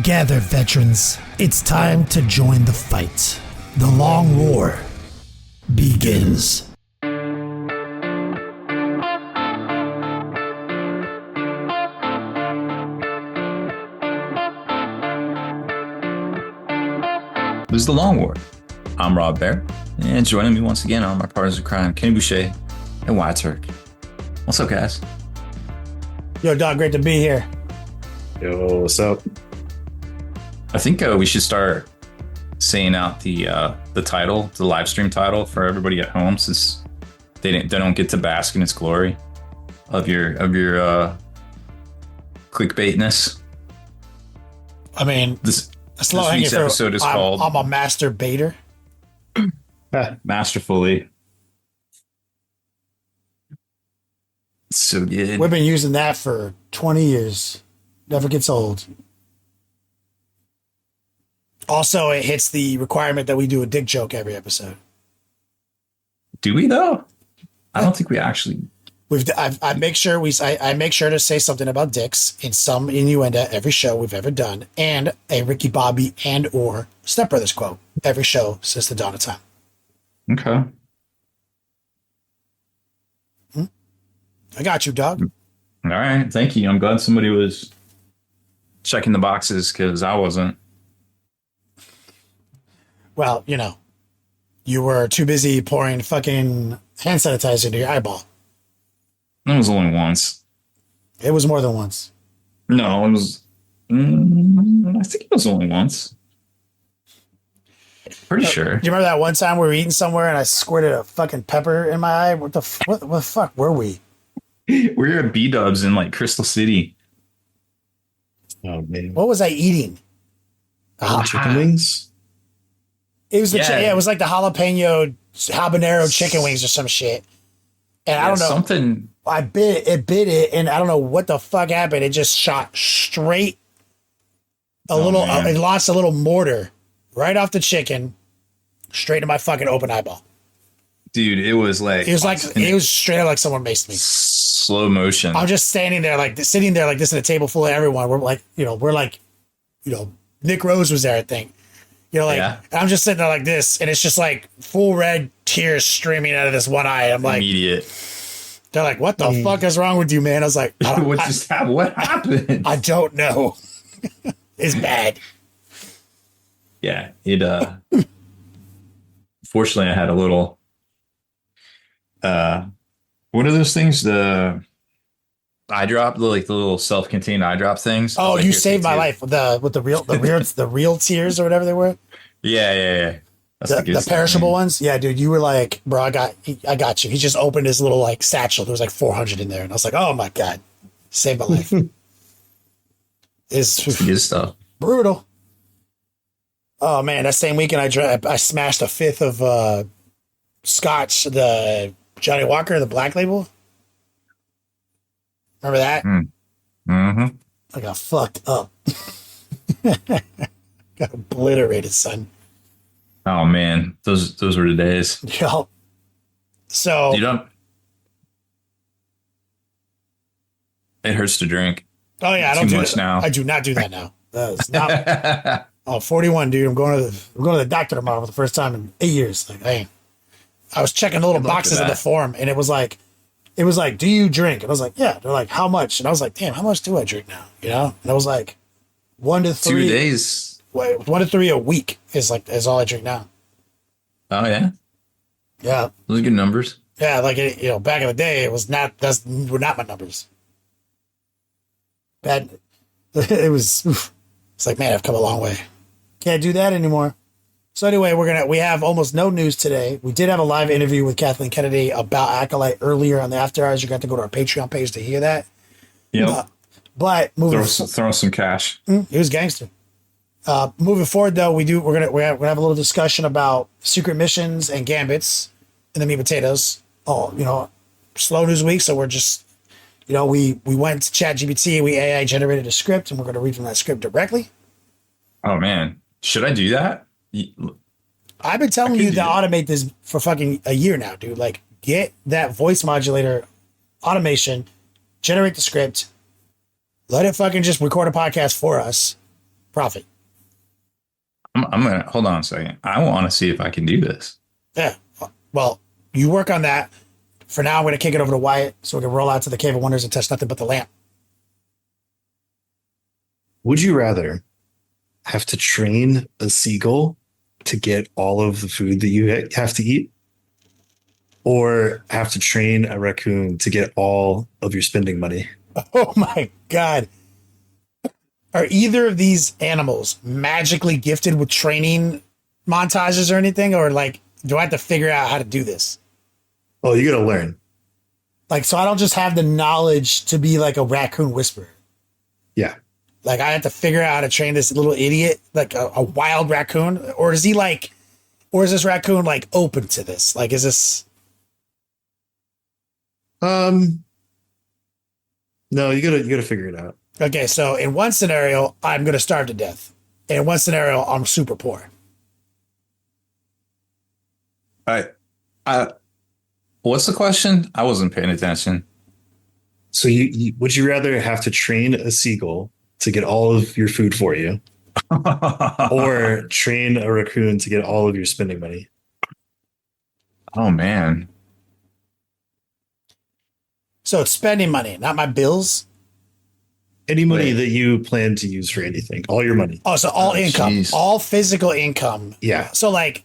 Gather, veterans. It's time to join the fight. The long war begins. This is The Long War. I'm Rob Baer, and joining me once again are my partners in crime, Kenny Boucher and Wyatt Turk. What's up, guys? Yo, dog, great to be here. Yo, what's up? I think we should start saying out the title, the live stream title for everybody at home, since they don't get to bask in its glory of your clickbaitness. I mean, This week's episode is called I'm a master baiter. Masterfully. So good. We've been using that for 20 years. Never gets old. Also, it hits the requirement that we do a dick joke every episode. Do we though? I don't think we actually. I make sure to say something about dicks in some innuendo every show we've ever done, and a Ricky Bobby and or Step Brothers quote every show since the dawn of time. Okay. I got you, dog. All right. Thank you. I'm glad somebody was checking the boxes because I wasn't. Well, you know, you were too busy pouring fucking hand sanitizer into your eyeball. It was only once. It was more than once. No, it was. I think it was only once. Pretty sure. Do you remember that one time we were eating somewhere and I squirted a fucking pepper in my eye? What the fuck were we? We were at B-Dubs in like Crystal City. Oh man, What was I eating? chicken wings. It was Yeah. it was like the jalapeno habanero chicken wings or some shit. And I don't know. Something. I bit it, and I don't know what the fuck happened. It just shot straight Man. it launched a little mortar right off the chicken, straight to my fucking open eyeball. Dude, it was straight up like someone maced me. slow motion. I'm just sitting there like this at a table full of everyone. We're like, Nick Rose was there, I think. Yeah. And I'm just sitting there like this, and it's just like full red tears streaming out of this one eye. I'm like, Immediate. they're like, what the fuck is wrong with you, man? I was like, What just happened? What happened? I don't know. It's bad. Yeah, it fortunately I had a little what are those things? The eye drop, the little self-contained eye drop things. Oh, Like, you here, saved my take life with the real tears or whatever they were. Yeah. That's good The stuff, perishable man. ones. Yeah, dude, you were like, bro, I got you. He just opened his little like satchel. There was like 400 in there, and I was like, oh my god, saved my life. It's Good stuff. brutal. Oh man, that same weekend I smashed a fifth of Scotch, the Johnny Walker, the Black Label. Remember that? Mm-hmm. I got fucked up. Got obliterated, son. Oh man, those were the days. Yo. So You don't. It hurts to drink. oh yeah, I don't too do much that now. I do not do that now. It's not. Oh, 41, dude. I'm going to the doctor tomorrow for the first time in 8 years. Like, hey, I was checking the little Good luck boxes to in the that. form, and it was like, do you drink? And I was like, yeah. They're like, how much? And I was like, damn, how much do I drink now? You know? And I was like, 1 to 3. 2 days. 1 to 3 a week is all I drink now. Oh yeah, Yeah, those are good numbers. yeah. Like back in the day, it was not. Were not my numbers. Bad. It was. Oof. It's like, man, I've come a long way. Can't do that anymore. So anyway, we have almost no news today. We did have a live interview with Kathleen Kennedy about Acolyte earlier on the After Hours. You got to go to our Patreon page to hear that. Yep. But moving Throw some cash. he was gangster. Moving forward, though, we're gonna have a little discussion about secret missions and gambits in the meat and potatoes. Oh, slow news week, so we're just, we went to ChatGPT, we AI generated a script, and we're going to read from that script directly. Oh man, should I do that? I've been telling you to automate this for fucking a year now, dude. Like, get that voice modulator automation, generate the script, let it fucking just record a podcast for us, profit. I'm gonna hold on a second. I want to see if I can do this. Yeah. Well, you work on that. For now, I'm going to kick it over to Wyatt so we can roll out to the Cave of Wonders and touch nothing but the lamp. Would you rather have to train a seagull to get all of the food that you have to eat, or have to train a raccoon to get all of your spending money? Oh my God. Are either of these animals magically gifted with training montages or anything? Or like, do I have to figure out how to do this? Oh, you got to learn. Like, so I don't just have the knowledge to be like a raccoon whisperer. Yeah. Like, I have to figure out how to train this little idiot, like a wild raccoon. Or is he like, or is this raccoon like open to this? Like, is this? No, you gotta figure it out. Okay, so in one scenario, I'm going to starve to death. In one scenario, I'm super poor. What's the question? I wasn't paying attention. So you would you rather have to train a seagull to get all of your food for you, or train a raccoon to get all of your spending money? Oh man. So it's spending money, not my bills. Any money Wait. that you plan to use for anything, all your money. Oh, so all income, geez. all physical income. Yeah. So like,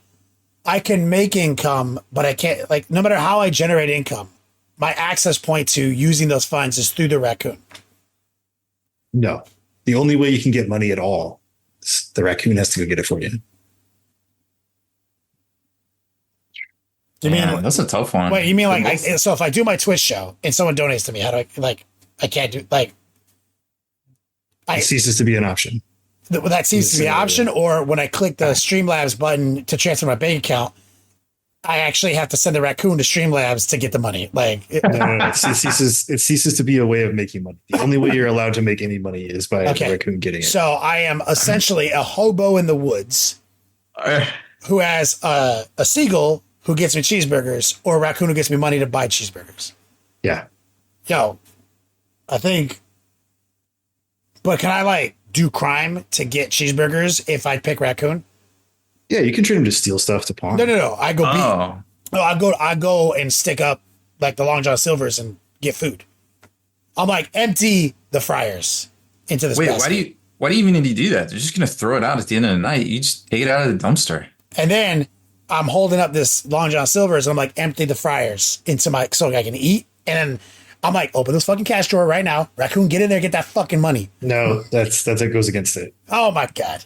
I can make income, but I can't, like, no matter how I generate income, my access point to using those funds is through the raccoon. No. The only way you can get money at all is the raccoon has to go get it for you. You Man, mean, that's a tough one. wait, you mean like, so if I do my Twitch show and someone donates to me, how do I, like, I can't do, like, It ceases to be an option. that seems to be the Yes, option, or when I click the Streamlabs button to transfer my bank account, I actually have to send the raccoon to Streamlabs to get the money. Like, No. It ceases to be a way of making money. The only way you're allowed to make any money is by Okay. the raccoon getting it. so I am essentially a hobo in the woods who has a seagull who gets me cheeseburgers, or a raccoon who gets me money to buy cheeseburgers. Yeah. Yo, I think, but can I like do crime to get cheeseburgers if I pick raccoon? Yeah, you can train him to steal stuff to pawn. No. I go beat. Oh. No, I go and stick up like the Long John Silvers and get food. I'm like, empty the fryers into this Wait, basket. why do you even need to do that? They're just gonna throw it out at the end of the night. You just take it out of the dumpster. And then I'm holding up this Long John Silvers and I'm like, empty the fryers into my, so I can eat. And then I'm like, open this fucking cash drawer right now. Raccoon, get in there, get that fucking money. No, that goes against it. Oh my God.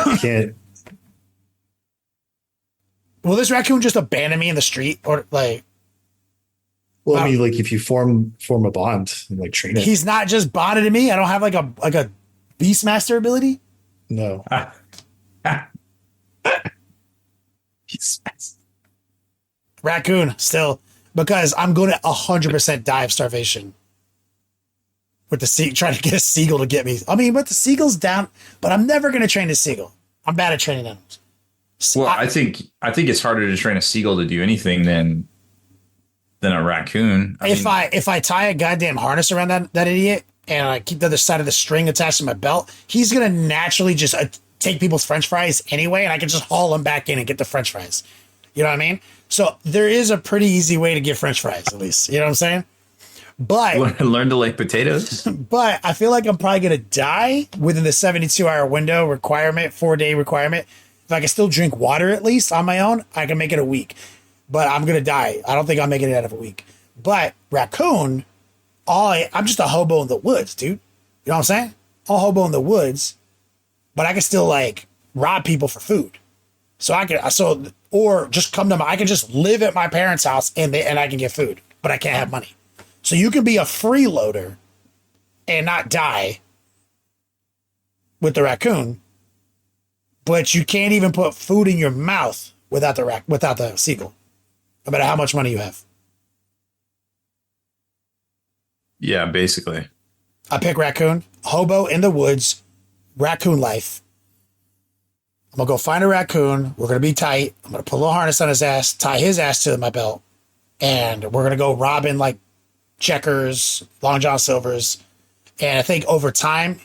You can't. Will this raccoon just abandon me in the street, or like, Well, I mean, like if you form a bond and like train it. he's not just bonded to me? I don't have like a Beastmaster ability? No. Raccoon still, because I'm going to 100% die of starvation with the trying to get a seagull to get me. I mean, but the seagull's down, but I'm never going to train a seagull. I'm bad at training animals. Well, I think it's harder to train a seagull to do anything than a raccoon. If I tie a goddamn harness around that idiot and I keep the other side of the string attached to my belt, he's going to naturally just take people's French fries anyway, and I can just haul them back in and get the French fries. You know what I mean? So there is a pretty easy way to get French fries, at least. You know what I'm saying? But learn to like potatoes. but I feel like I'm probably going to die within the 72-hour window requirement, 4-day requirement. If I can still drink water at least on my own, I can make it a week. But I'm going to die. I don't think I'm making it out of a week. But raccoon, I'm just a hobo in the woods, dude. You know what I'm saying? I'm a hobo in the woods, but I can still like rob people for food. So I can just live at my parents' house and I can get food, but I can't have money. So you can be a freeloader and not die with the raccoon, but you can't even put food in your mouth without the seagull, no matter how much money you have. Yeah, basically. I pick raccoon, hobo in the woods, raccoon life. I'm going to go find a raccoon. We're going to be tight. I'm going to put a little harness on his ass, tie his ass to my belt, and we're going to go robbing like Checkers, Long John Silvers. And I think over time,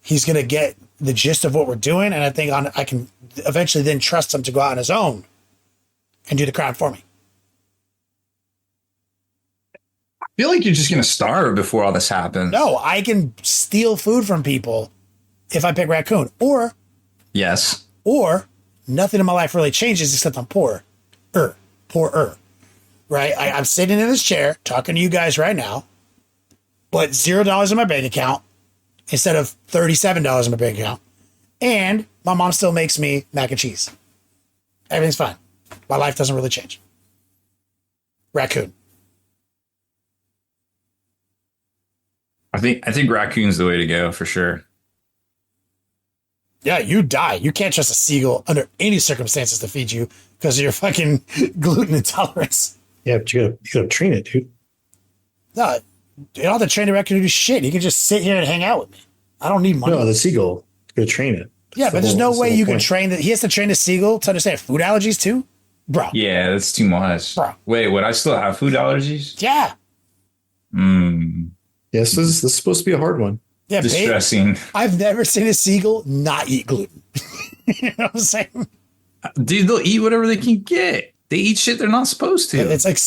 he's going to get the gist of what we're doing. And I think I can eventually then trust him to go out on his own and do the crown for me. I feel like you're just going to starve before all this happens. No, I can steal food from people if I pick raccoon, or nothing in my life really changes except I'm poorer, right? I'm sitting in this chair talking to you guys right now, but $0 in my bank account instead of $37 in my bank account. And my mom still makes me mac and cheese. Everything's fine. My life doesn't really change. Raccoon. I think raccoon's the way to go for sure. Yeah, you die. You can't trust a seagull under any circumstances to feed you because of your fucking gluten intolerance. Yeah, but you gotta train it, dude. No, you don't have to train a raccoon to do shit. You can just sit here and hang out with me. I don't need money. No, the seagull. You gotta train it. Yeah, but there's no way you can train that. He has to train the seagull to understand food allergies too, bro. Yeah, that's too much. Bro. Wait, would I still have food allergies? Yeah. Yes, this is supposed to be a hard one. Yeah, distressing. I've never seen a seagull not eat gluten. You know what I'm saying? Dude, they'll eat whatever they can get. They eat shit they're not supposed to. It's like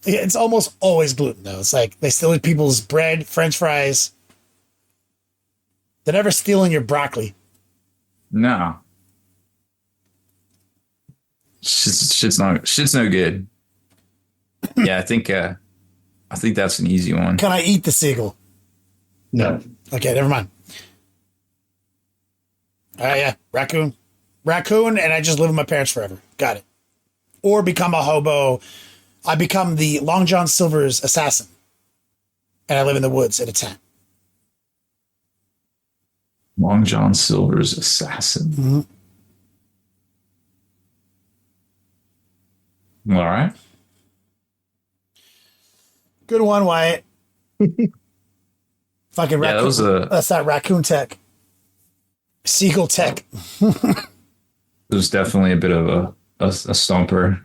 it's almost always gluten though. It's like they steal people's bread, French fries. They're never stealing your broccoli. No. Shit's no good. Yeah, I think that's an easy one. Can I eat the seagull? No. Okay, never mind. Yeah, raccoon, and I just live with my parents forever. Got it. Or become a hobo. I become the Long John Silver's assassin, and I live in the woods in a tent. Long John Silver's assassin. Mm-hmm. All right. Good one, Wyatt. Fucking raccoon. That's not raccoon tech. Seagull tech. It was definitely a bit of a stumper.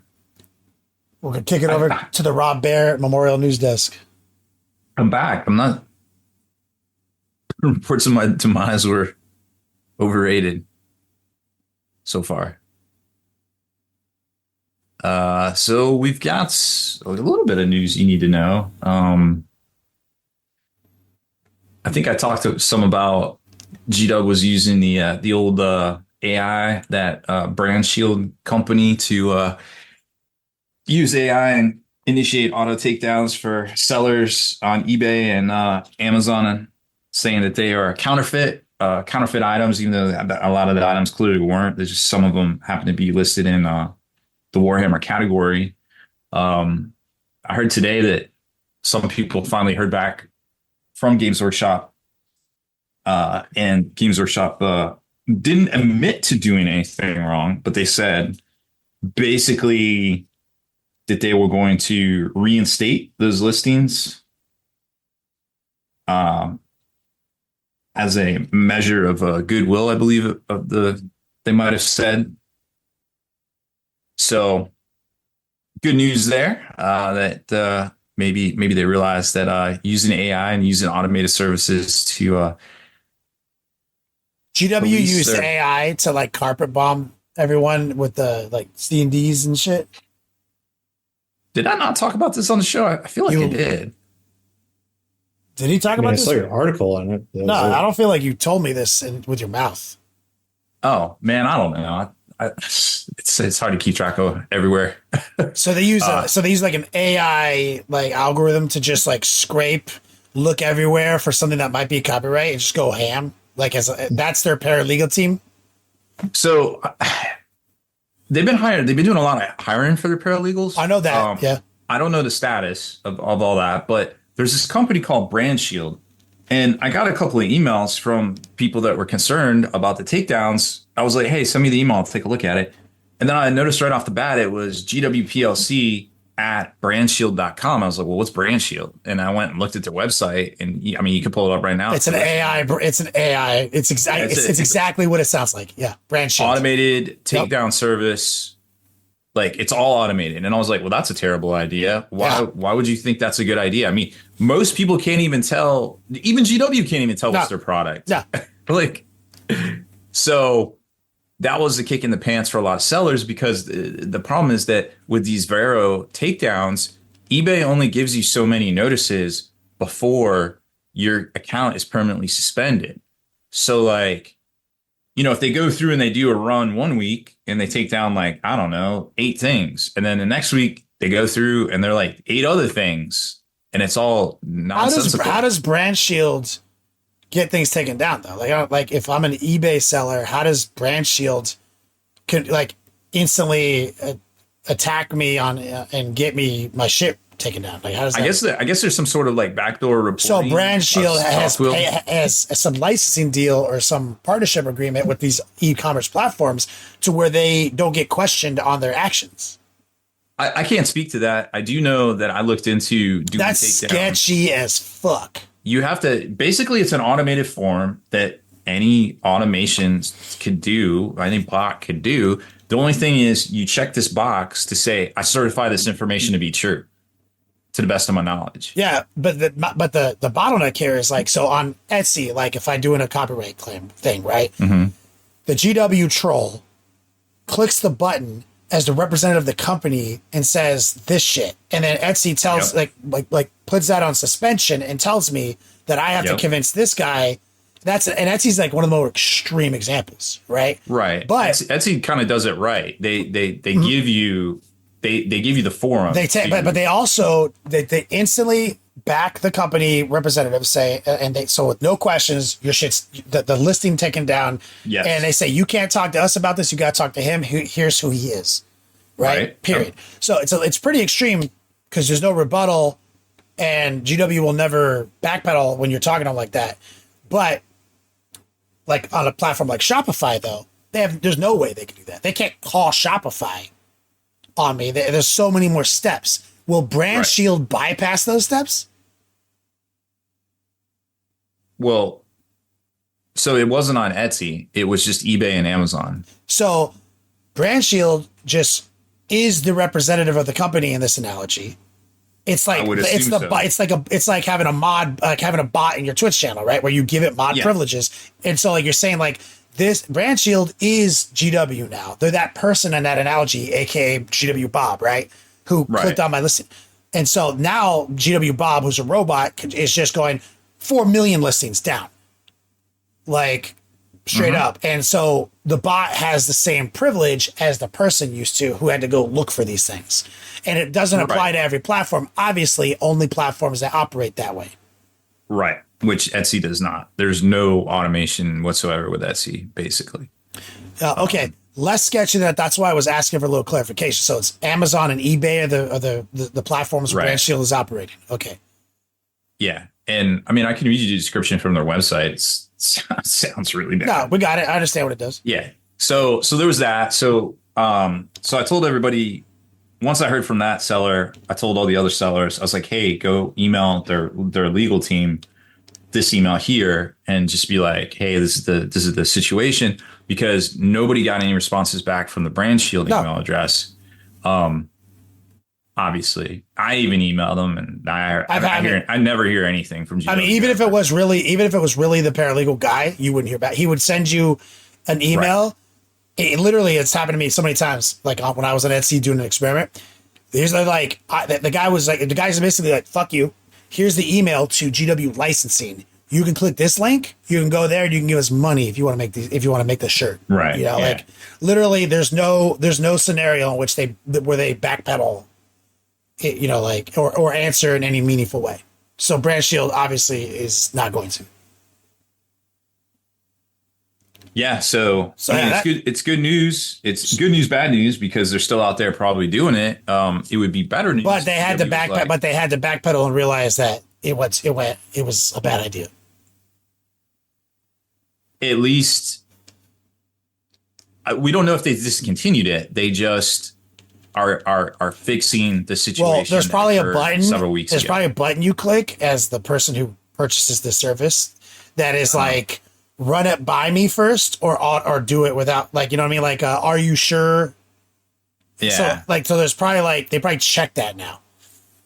We're going to kick it over to the Rob Baer Memorial News Desk. I'm back. I'm not. Reports of my demise were overrated so far. So we've got a little bit of news you need to know. I think I talked to some about G-Dub was using the old AI, that brand shield company, to use AI and initiate auto takedowns for sellers on eBay and Amazon, and saying that they are counterfeit items, even though a lot of the items clearly weren't. There's just some of them happen to be listed in the Warhammer category. I heard today that some people finally heard back from Games Workshop, and Games Workshop didn't admit to doing anything wrong, but they said basically that they were going to reinstate those listings as a measure of goodwill, I believe, they might have said. So good news there, that maybe they realized that using AI and using automated services to GW used AI to like carpet bomb everyone with the like C&Ds and shit. Did I not talk about this on the show? I feel like I did. Did he talk about this? I saw your article on it. No, I don't feel like you told me this with your mouth. Oh man, I don't know. It's hard to keep track of everywhere. So they use like an AI like algorithm to just like scrape, look everywhere for something that might be copyright and just go ham. Like that's their paralegal team. So they've been hired. They've been doing a lot of hiring for their paralegals. I know that. Yeah. I don't know the status of all that, but there's this company called Brand Shield. And I got a couple of emails from people that were concerned about the takedowns. I was like, hey, send me the email. I'll take a look at it. And then I noticed right off the bat, it was GWPLC@brandshield.com. I was like, well, what's Brand Shield? And I went and looked at their website, and I mean, you can pull it up right now. It's an AI. It's exactly what it sounds like. Yeah. Brand Shield. Automated takedown service. Like, it's all automated. And I was like, well, that's a terrible idea. Why would you think that's a good idea? I mean, most people can't even tell. Even GW can't even tell what's their product. Yeah. like, so that was a kick in the pants for a lot of sellers because the problem is that with these Vero takedowns, eBay only gives you so many notices before your account is permanently suspended. So like, you know, if they go through and they do a run 1 week and they take down like, I don't know, 8 things. And then the next week they go through and they're like 8 other things. And it's all nonsensical. How does Brand Shield get things taken down though? Like if I'm an eBay seller, how does Brand Shield could like instantly attack me on and get me my shit taken down? Like how does that? I guess there's some sort of like backdoor reporting. So Brand Shield has some licensing deal or some partnership agreement with these e-commerce platforms to where they don't get questioned on their actions. I can't speak to that. I do know that I looked into doing that's sketchy as fuck. You have to basically it's an automated form that any automation could do. Any bot could do. The only thing is you check this box to say I certify this information to be true, to the best of my knowledge. Yeah, but the bottleneck here is like so on Etsy. Like if I do a copyright claim thing, right? Mm-hmm. The GW troll clicks the button as the representative of the company and says this shit. And then Etsy tells like puts that on suspension and tells me that I have to convince this guy. And Etsy's like one of the more extreme examples, right? Right. But Etsy kind of does it right. They give you they give you the forum. But they also they instantly back the company representatives say so with no questions your shit's the listing taken down. Yes. And they say you can't talk to us about this, you got to talk to him. Here's who he is, right? Period. So it's pretty extreme because there's no rebuttal and GW will never backpedal when you're talking to them like that. But like on a platform like Shopify though, there's no way they can do that. They can't call Shopify on me. There's so many more steps. Will Brand Shield bypass those steps? Well, so it wasn't on Etsy. It was just eBay and Amazon. So Brand Shield just is the representative of the company in this analogy. It's like it's like having a mod, like having a bot in your Twitch channel, right? Where you give it mod privileges. And so like you're saying like this Brand Shield is GW now. They're that person in that analogy, aka GW Bob, right? Who clicked on my listing. And so now GW Bob, who's a robot, is just going 4 million listings down. Like straight up. And so the bot has the same privilege as the person used to who had to go look for these things. And it doesn't apply to every platform. Obviously, only platforms that operate that way. Right. Which Etsy does not. There's no automation whatsoever with Etsy, basically. Okay. Less sketchy than that. That's why I was asking for a little clarification. So it's Amazon and eBay are the platforms where Brand Shield is operating. Okay. Yeah. And I mean, I can read you the description from their website. It sounds really bad. No, we got it. I understand what it does. Yeah. So there was that. So I told everybody, once I heard from that seller, I told all the other sellers, I was like, hey, go email their legal team this email here and just be like, hey, this is the situation, because nobody got any responses back from the Brand Shield email address. Obviously, I even emailed them, and I never hear anything from GW. I mean, even if it was really the paralegal guy, you wouldn't hear back. He would send you an email. Right. It's happened to me so many times. Like when I was on Etsy doing an experiment, there's like the guy's basically like, "Fuck you. Here's the email to GW licensing. You can click this link. You can go there. And you can give us money if you want to make this shirt." Right. You know, like literally, there's no scenario in which they backpedal. You know, like or answer in any meaningful way. So Brand Shield obviously is not going to. Yeah, so I mean, it's good. It's good news. It's good news, bad news, because they're still out there probably doing it. It would be better news. But they had to backpedal and realize that it was a bad idea. At least we don't know if they discontinued it. They just are fixing the situation. Well, there's probably a button several weeks. There's probably a button you click as the person who purchases the service that is like, run it by me first or do it without, like, you know what I mean? Like, are you sure? Yeah. So there's probably they probably check that now.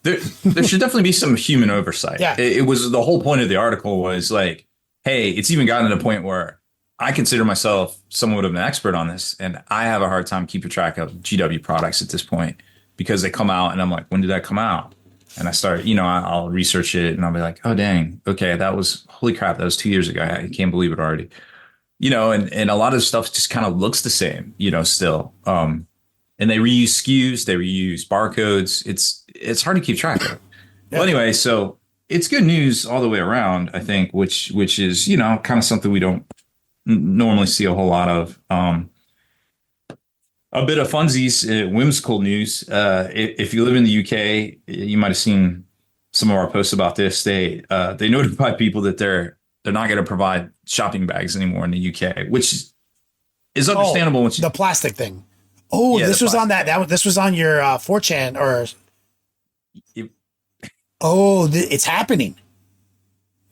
There should definitely be some human oversight. Yeah. It was the whole point of the article was like, hey, it's even gotten to the point where I consider myself somewhat of an expert on this, and I have a hard time keeping track of GW products at this point because they come out, and I'm like, when did that come out? And I start, I'll research it, and I'll be like, oh dang, okay, holy crap, that was 2 years ago. I can't believe it already. And a lot of stuff just kind of looks the same, still. And they reuse SKUs, they reuse barcodes. It's hard to keep track of. Yeah. Well, anyway, so it's good news all the way around, I think, which is, kind of something we don't normally see a whole lot of. A bit of funsies, whimsical news. If you live in the UK, you might have seen some of our posts about this. They notify people that they're not going to provide shopping bags anymore in the UK, which is understandable. Once the plastic thing. Oh, yeah, this was on this was on your 4chan or. It's happening.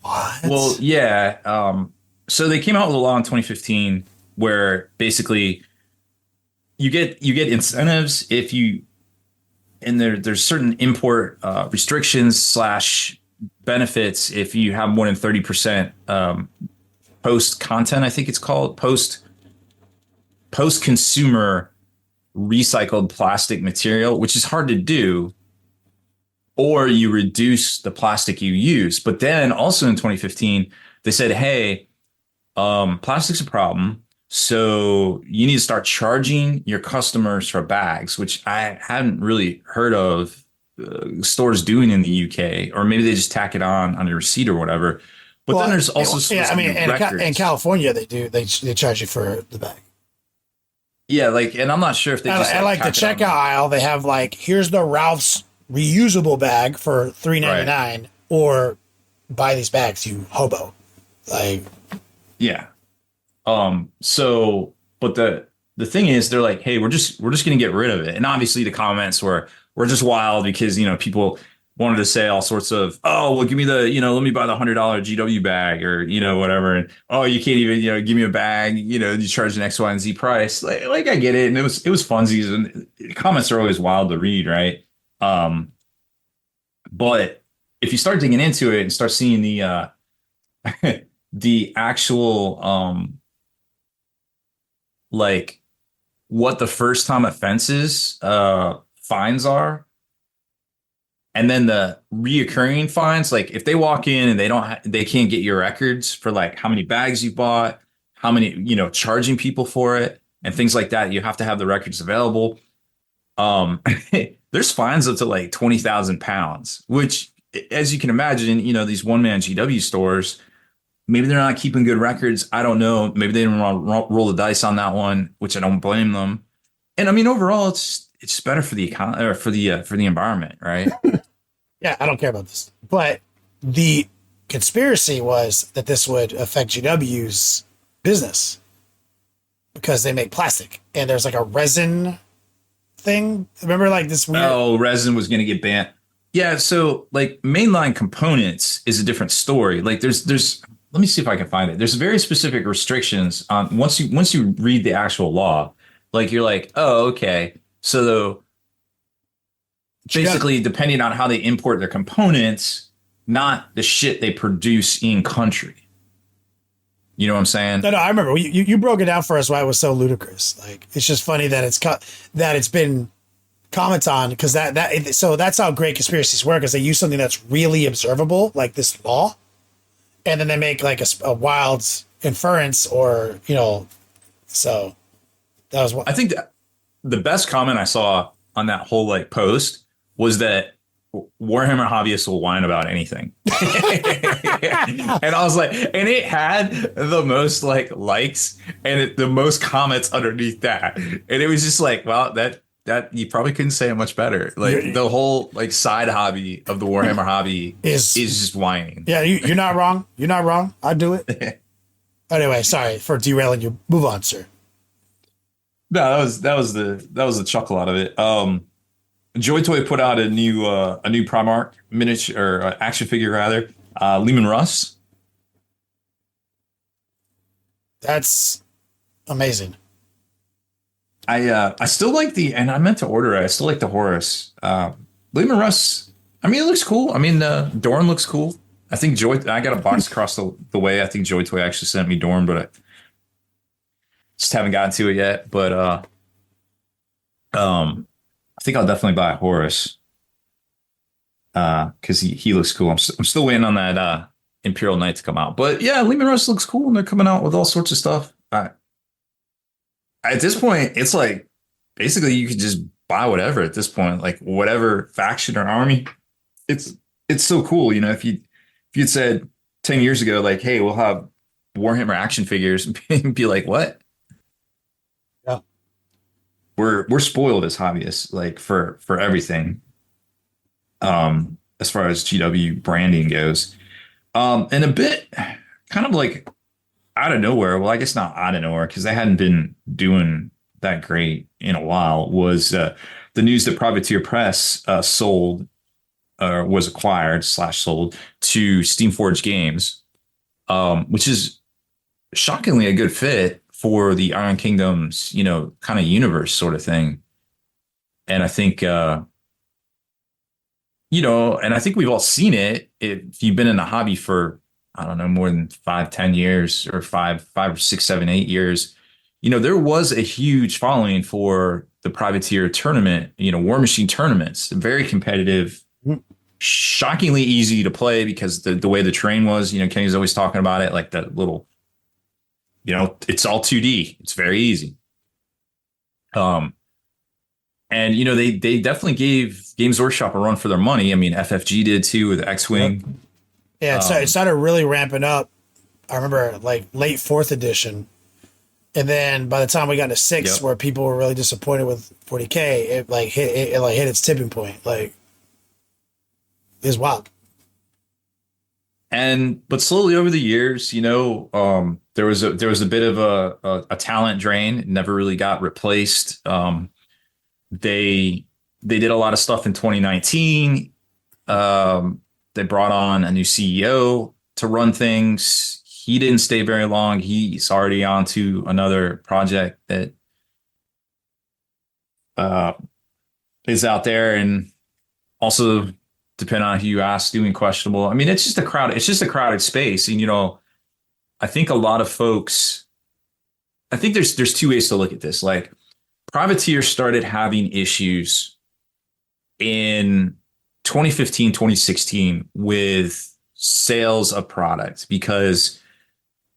What? Well, yeah. So they came out with a law in 2015 where basically you get incentives if you, and there's certain import restrictions / benefits if you have more than 30% post content. I think it's called post consumer recycled plastic material, which is hard to do, or you reduce the plastic you use. But then also in 2015, they said, hey, plastic's a problem. So you need to start charging your customers for bags, which I hadn't really heard of stores doing in the UK, or maybe they just tack it on your receipt or whatever. But then there's also in California they do they charge you for the bag. Yeah, and I'm not sure if they just the checkout aisle they have here's the Ralph's reusable bag for $3.99 right. Or buy these bags, you hobo. Yeah. So, but the thing is, they're like, hey, we're just going to get rid of it. And obviously the comments were just wild because, people wanted to say all sorts of, oh, well, give me the, let me buy the $100 GW bag or, whatever. And, oh, you can't even, give me a bag, you charge an X, Y, and Z price. I get it. And it was funsies, and comments are always wild to read. Right. But if you start digging into it and start seeing the, the actual, what the first time offenses, fines are, and then the reoccurring fines, if they walk in and they can't get your records for how many bags you bought, how many, charging people for it and things like that, you have to have the records available. There's fines up to 20,000 pounds, which, as you can imagine, these one-man GW stores, maybe they're not keeping good records. I don't know. Maybe they didn't want to roll the dice on that one, which I don't blame them. And I mean, overall, it's better for the economy or for the environment, right? Yeah, I don't care about this. But the conspiracy was that this would affect GW's business because they make plastic, and there's a resin thing. Remember, this weird. Oh, resin was going to get banned. Yeah, so mainline components is a different story. There's. Let me see if I can find it. There's very specific restrictions on once you read the actual law. You're oh, okay. So basically, depending on how they import their components, not the shit they produce in country. You know what I'm saying? No, I remember you broke it down for us why it was so ludicrous. It's just funny that it's been commented on because so that's how great conspiracies work, is they use something that's really observable, like this law, and then they make a wild inference or so that was what I think the best comment I saw on that whole post was that Warhammer hobbyists will whine about anything. And I was and it had the most likes and the most comments underneath that. And it was just well, that you probably couldn't say it much better. The whole side hobby of the Warhammer hobby is just whining. Yeah, you're not wrong. You're not wrong. I'd do it. Anyway, sorry for derailing you. Move on, sir. No, that was the chuckle out of it. Joy Toy put out a new Primarch miniature or action figure rather, Lehman Russ. That's amazing. I still like and I meant to order it. I still like the Horus. Lehman Russ. I mean, it looks cool. I mean, Dorn looks cool. I think I got a box across the way. I think Joy Toy actually sent me Dorn, but I just haven't gotten to it yet. But I think I'll definitely buy Horus because he looks cool. I'm still waiting on that Imperial Knight to come out. But yeah, Lehman Russ looks cool, and they're coming out with all sorts of stuff. At this point, it's like basically you could just buy whatever at this point, like whatever faction or army. It's so cool, you know. If you'd said 10 years ago, like, hey, we'll have Warhammer action figures, and be like, what? Yeah, We're spoiled as hobbyists, like for everything. As far as GW branding goes, and a bit kind of like out of nowhere. Well, I guess not out of nowhere because they hadn't been doing that great in a while. Was the news that Privateer Press sold or was acquired / sold to Steamforged Games, which is shockingly a good fit for the Iron Kingdoms, you know, kind of universe sort of thing. And I think, you know, and I think we've all seen it. If you've been in the hobby for, I don't know, more than 5-10 years or five or 6, 7, 8 years, you know, there was a huge following for the Privateer tournament, you know, War Machine tournaments, very competitive, shockingly easy to play because the way the terrain was, you know, Kenny's always talking about it, like that little, you know, it's all 2D. It's very easy. And, you know, they definitely gave Games Workshop a run for their money. I mean, FFG did too with X-Wing. Yeah, it started really ramping up. I remember like late 4th edition. And then by the time we got to 6, where people were really disappointed with 40K, it like hit its tipping point. Like, it's wild. But slowly over the years, you know, there was a bit of a talent drain. It never really got replaced. They did a lot of stuff in 2019. They brought on a new CEO to run things. He didn't stay very long. He's already on to another project that is out there, and also, depending on who you ask, doing questionable. I mean, it's just a crowded space. And, you know, I think a lot of folks, I think there's 2 ways to look at this. Like, Privateer started having issues in 2015, 2016 with sales of products because,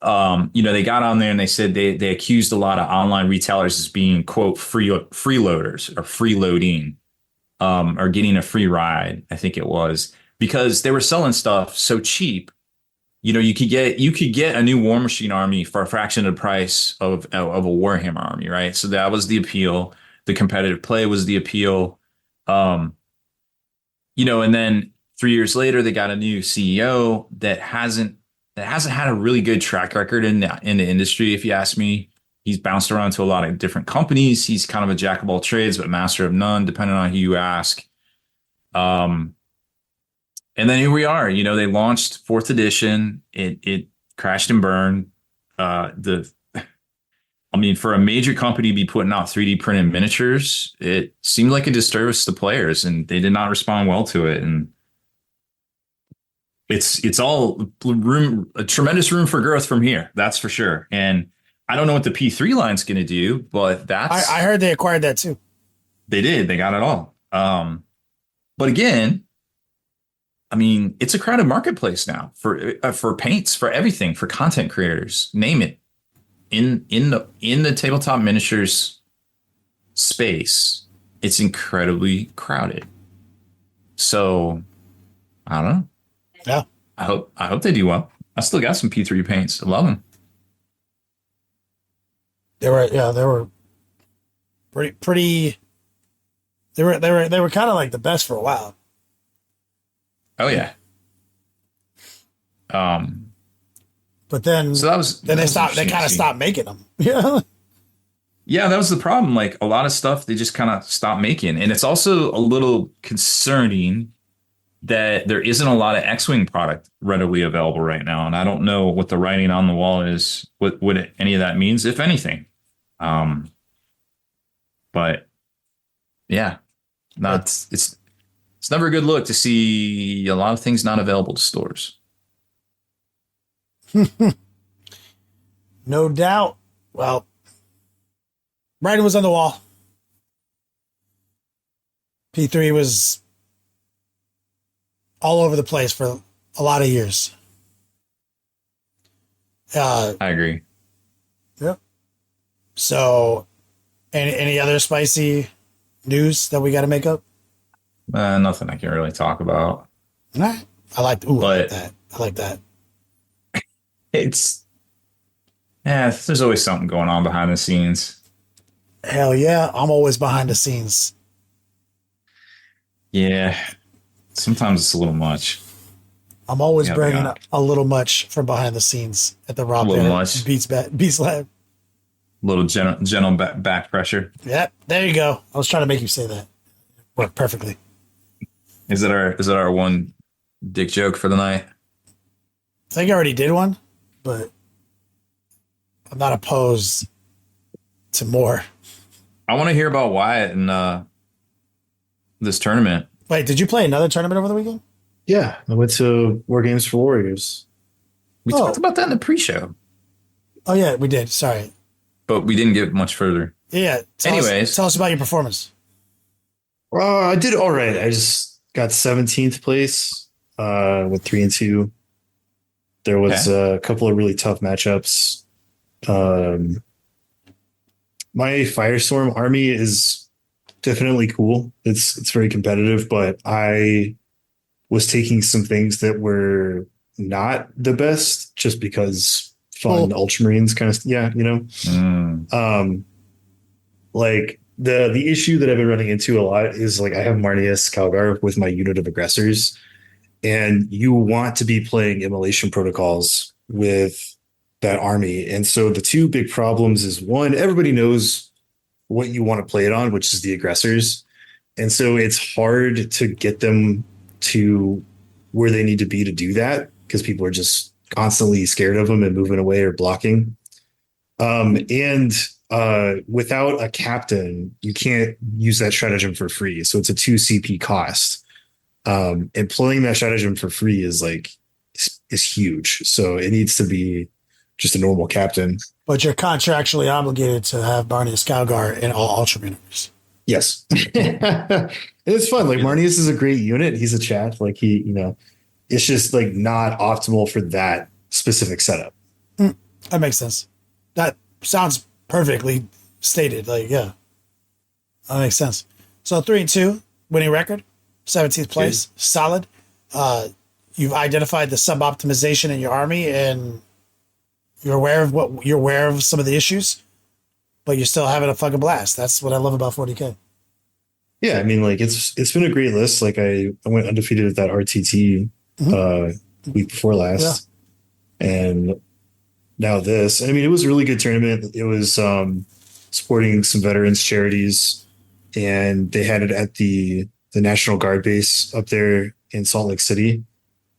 you know, they got on there and they said they accused a lot of online retailers as being, quote, freeloaders or freeloading, or getting a free ride, I think it was, because they were selling stuff so cheap. You know, you could get a new War Machine army for a fraction of the price of a Warhammer army, right? So that was the appeal. The competitive play was the appeal. You know, and then 3 years later, they got a new CEO that hasn't had a really good track record in the industry. If you ask me, he's bounced around to a lot of different companies. He's kind of a jack of all trades, but master of none, depending on who you ask. And then here we are. You know, they launched 4th edition. It crashed and burned. I mean, for a major company to be putting out 3D printed miniatures, it seemed like a disservice to players, and they did not respond well to it. And it's all a tremendous room for growth from here. That's for sure. And I don't know what the P3 line's going to do, but I heard they acquired that too. They did. They got it all. But again, I mean, it's a crowded marketplace now for paints, for everything, for content creators, name it. In the tabletop miniatures space, it's incredibly crowded. So I don't know. Yeah. I hope they do well. I still got some P3 paints. I love them. They were pretty they were kind of like the best for a while. Oh yeah. But then they kind of stopped making them. Yeah. Yeah, that was the problem. Like a lot of stuff they just kind of stopped making. And it's also a little concerning that there isn't a lot of X-Wing product readily available right now. And I don't know what the writing on the wall is, what any of that means, if anything. But yeah, it's never a good look to see a lot of things not available to stores. No doubt. Well, writing was on the wall. P3 was all over the place for a lot of years. I agree. Yep. So, any other spicy news that we got to make up? Nothing I can really talk about. Nah. I like But- that. I like that. There's always something going on behind the scenes. Hell yeah, I'm always behind the scenes. Yeah, sometimes it's a little much. I'm always Yeah, bringing yeah. a little much from behind the scenes at the Rob A little Baer much. Beats Lab. Little gentle back pressure. Yep, there you go. I was trying to make you say that. Worked perfectly. Is it our one dick joke for the night? I think I already did one, but I'm not opposed to more. I want to hear about Wyatt and this tournament. Wait, did you play another tournament over the weekend? Yeah, I went to War Games for Warriors. We Oh. talked about that in the pre-show, Oh yeah, we did. Sorry. but we didn't get much further. Yeah. Anyways. Tell us about your performance. I did all right. I just got 17th place with 3-2. There was a couple of really tough matchups. My Firestorm army is definitely cool. It's very competitive, but I was taking some things that were not the best just because fun Ultramarines kind of like the issue that I've been running into a lot is like I have Marneus Calgar with my unit of aggressors, and you want to be playing immolation protocols with that army. And so the two big problems is one, everybody knows what you want to play it on, which is the aggressors. And so it's hard to get them to where they need to be to do that because people are just constantly scared of them and moving away or blocking. Without a captain, you can't use that stratagem for free. So it's a 2 CP cost. And playing that stratagem for free is huge. So it needs to be just a normal captain. But you're contractually obligated to have Barney Scalgar in all Ultramarines. Yes. It's fun. Like Marneus is a great unit. He's a chat. Like it's just like not optimal for that specific setup. That makes sense. That sounds perfectly stated. Like, yeah, that makes sense. So 3-2 winning record, 17th place, solid. You've identified the sub-optimization in your army, and you're aware of some of the issues, but you're still having a fucking blast. That's what I love about 40K. Yeah, I mean, like it's been a great list. Like I went undefeated at that RTT week before last, and now this. I mean, it was a really good tournament. It was supporting some veterans charities, and they had it at the National Guard base up there in Salt Lake City.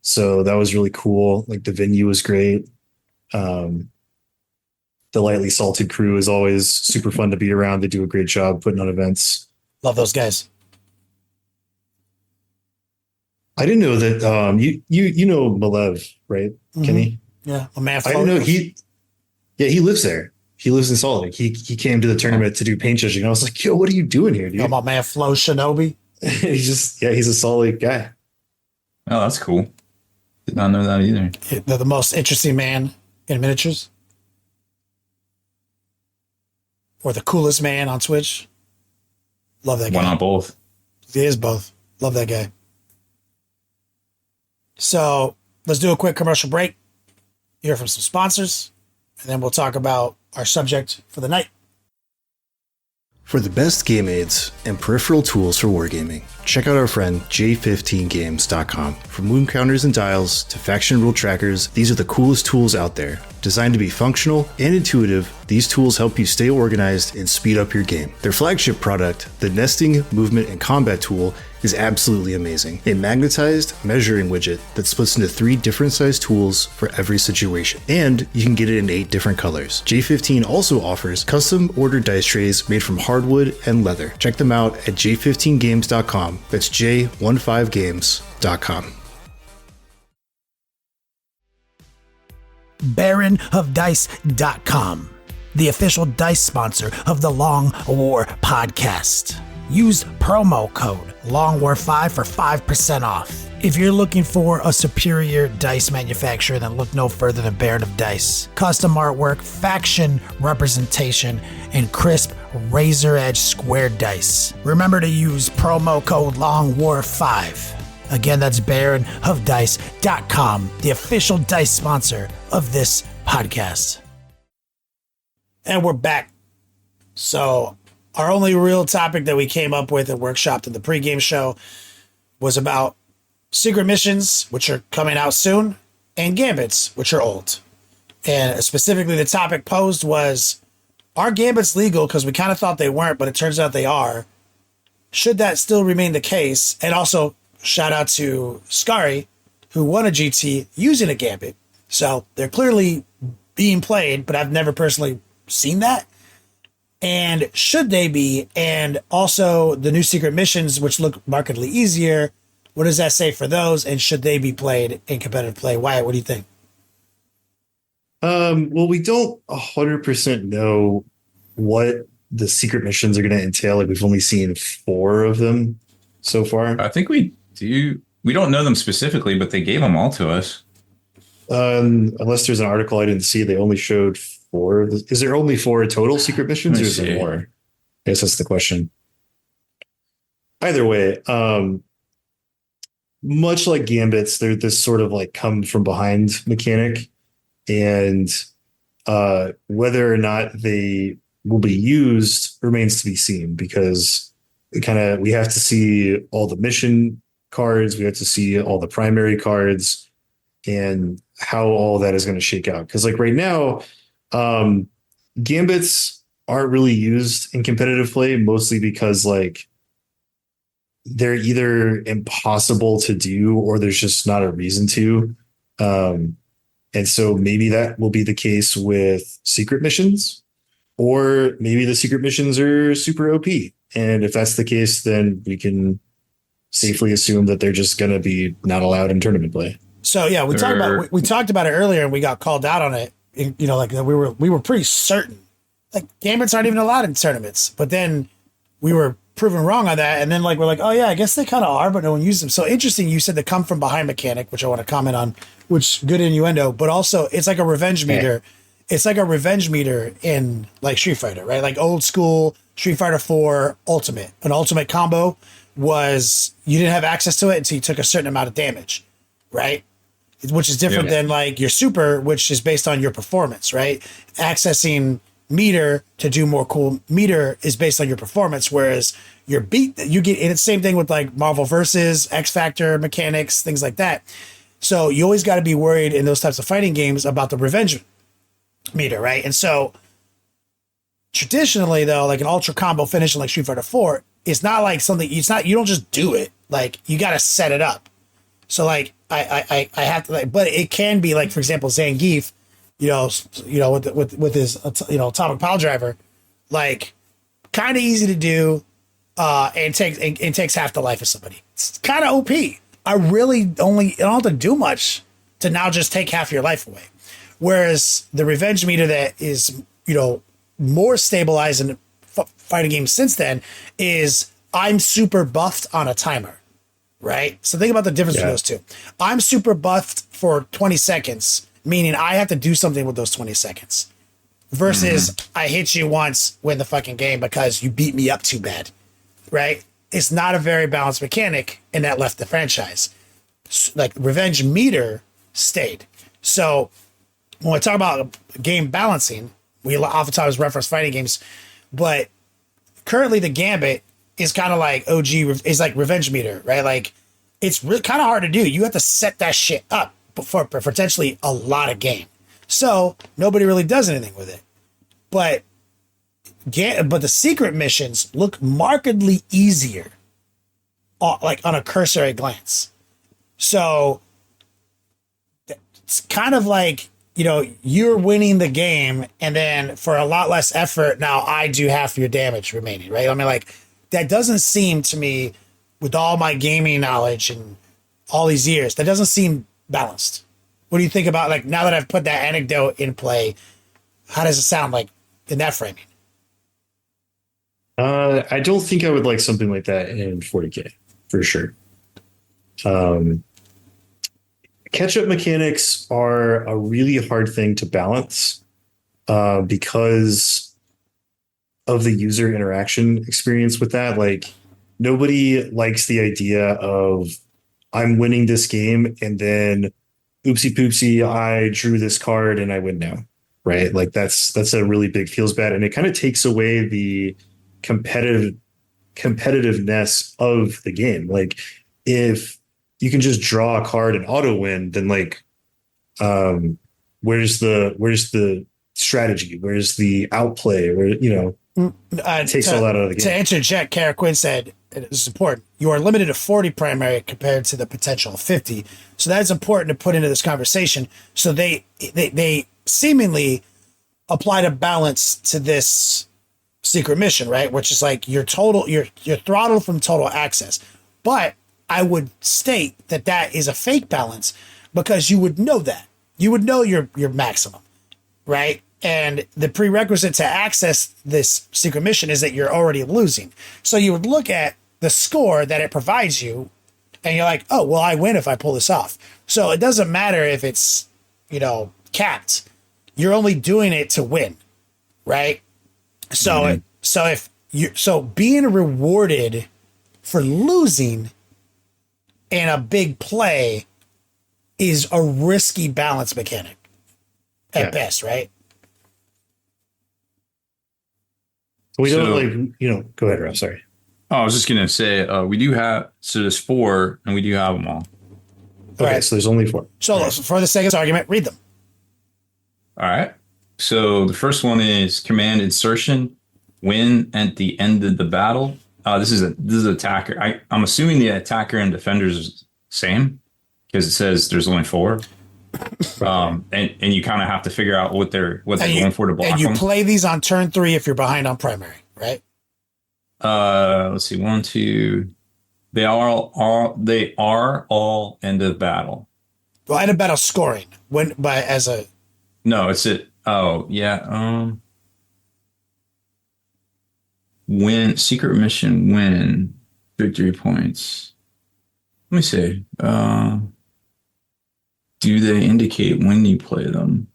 So that was really cool. Like the venue was great. The Lightly Salted crew is always super fun to be around. They do a great job putting on events. Love those guys. I didn't know that you know Malev, right, Kenny? Yeah, a man. I didn't know he lives there. He lives in Salt Lake. He came to the tournament to do paint judging. I was like, yo, what are you doing here, dude? My man Flo Shinobi. He's a Salt Lake guy. Oh, that's cool. Did not know that either. They're the most interesting man in miniatures, or the coolest man on Twitch. Love that guy. Why not both? He is both. Love that guy. So let's do a quick commercial break, hear from some sponsors, and then we'll talk about our subject for the night. For the best game aids and peripheral tools for wargaming, check out our friend J15games.com. From wound counters and dials to faction rule trackers, these are the coolest tools out there. Designed to be functional and intuitive, these tools help you stay organized and speed up your game. Their flagship product, the Nesting, Movement, and Combat tool, is absolutely amazing. A magnetized measuring widget that splits into 3 different size tools for every situation. And you can get it in 8 different colors. J15 also offers custom ordered dice trays made from hardwood and leather. Check them out at j15games.com. That's j15games.com. baronofdice.com, the official dice sponsor of the Long War podcast. Use promo code LONGWAR5 for 5% off. If you're looking for a superior dice manufacturer, then look no further than Baron of Dice. Custom artwork, faction representation, and crisp razor edge square dice. Remember to use promo code LONGWAR5. Again, that's baronofdice.com, the official dice sponsor of this podcast. And we're back. So our only real topic that we came up with and workshopped in the pregame show was about secret missions, which are coming out soon, and gambits, which are old. And specifically, the topic posed was, are gambits legal? Because we kind of thought they weren't, but it turns out they are. Should that still remain the case? And also, shout out to Scary, who won a GT using a gambit. So they're clearly being played, but I've never personally seen that. And should they be? And also the new secret missions, which look markedly easier. What does that say for those? And should they be played in competitive play? Wyatt, what do you think? Well, we don't 100% know what the secret missions are going to entail. Like, we've only seen 4 of them so far. I think we do. We don't know them specifically, but they gave them all to us. Unless there's an article I didn't see, they only showed 4. Is there only 4 total secret missions, or is there more? I guess that's the question. Either way, much like gambits, they're this sort of like come from behind mechanic, and whether or not they will be used remains to be seen, because we have to see all the mission cards, we have to see all the primary cards, and how all that is going to shake out. Because like right now, gambits aren't really used in competitive play, mostly because like they're either impossible to do or there's just not a reason to. And so maybe that will be the case with secret missions, or maybe the secret missions are super OP. And if that's the case, then we can safely assume that they're just going to be not allowed in tournament play. So yeah, we talked about it earlier, and we got called out on it. You know, like we were pretty certain, like gambits aren't even allowed in tournaments. But then we were proven wrong on that, and then like we're like, oh yeah, I guess they kind of are, but no one uses them. So interesting, you said the come from behind mechanic, which I want to comment on, which good innuendo, but also it's like a revenge meter. It's like a revenge meter in like Street Fighter, right? Like old school Street Fighter 4 Ultimate. An ultimate combo was you didn't have access to it until you took a certain amount of damage, right? Which is different than like your super, which is based on your performance, right? Accessing meter to do more cool meter is based on your performance, whereas your beat that you get, and it's the same thing with like Marvel versus X Factor mechanics, things like that. So you always got to be worried in those types of fighting games about the revenge meter, right? And so traditionally though, like an ultra combo finish in like Street Fighter 4, it's not like something, it's not, you don't just do it, like you got to set it up. So like I have to, like, but it can be like, for example, Zangief, you know, with his, atomic pile driver, like kind of easy to do, and takes half the life of somebody. It's kind of OP. I don't have to do much to now just take half your life away. Whereas the revenge meter that is, more stabilized in fighting games since then is I'm super buffed on a timer, right? So think about the difference between those two. I'm super buffed for 20 seconds, meaning I have to do something with those 20 seconds versus I hit you once, win the fucking game because you beat me up too bad, right? It's not a very balanced mechanic, and that left the franchise. Like revenge meter stayed. So when we talk about game balancing, we oftentimes reference fighting games, but currently the Gambit is kind of like OG, is like revenge meter, right? Like it's really kind of hard to do. You have to set that shit up for potentially a lot of game. So nobody really does anything with it. But the secret missions look markedly easier, like on a cursory glance. So it's kind of like, you're winning the game, and then for a lot less effort, now I do half your damage remaining, right? I mean, like, that doesn't seem to me, with all my gaming knowledge and all these years, that doesn't seem balanced. What do you think about, like, now that I've put that anecdote in play, how does it sound like in that framing? I don't think I would like something like that in 40K for sure. Catch-up mechanics are a really hard thing to balance because of the user interaction experience with that. Like, nobody likes the idea of I'm winning this game and then oopsie poopsie, I drew this card and I win now. Right? Like that's a really big feels bad, and it kind of takes away the competitiveness of the game. Like, if you can just draw a card and auto win, then like where's the strategy? Where's the outplay? Where, it takes all that out of the game. To answer Jack, Kara Quinn said, it is important, you are limited to 40 primary compared to the potential of 50. So that's important to put into this conversation. So they seemingly applied a balance to this secret mission, right? Which is like you're throttled from total access. But I would state that is a fake balance, because you would know that. You would know your maximum, right? And the prerequisite to access this secret mission is that you're already losing. So you would look at the score that it provides you, and you're like, oh, well, I win if I pull this off. So it doesn't matter if it's, capped. You're only doing it to win, right? So so being rewarded for losing in a big play is a risky balance mechanic at best, right? We don't go ahead, Rob. Sorry. Oh, I was just going to say, we do have, so there's 4 and we do have them all. Okay, Right. so there's only 4. So for the sake of this argument, read them. All right. So the first one is command insertion, win at the end of the battle. This is attacker. I'm assuming the attacker and defender is same, because it says there's only 4. And you kind of have to figure out what they're going for to block And you them. play these on turn 3 if you're behind on primary, right? Let's see, 1, 2. They are all end of battle. Well, end of battle scoring No, it's it. Oh yeah. Win secret mission win victory points. Let me see. Do they indicate when you play them?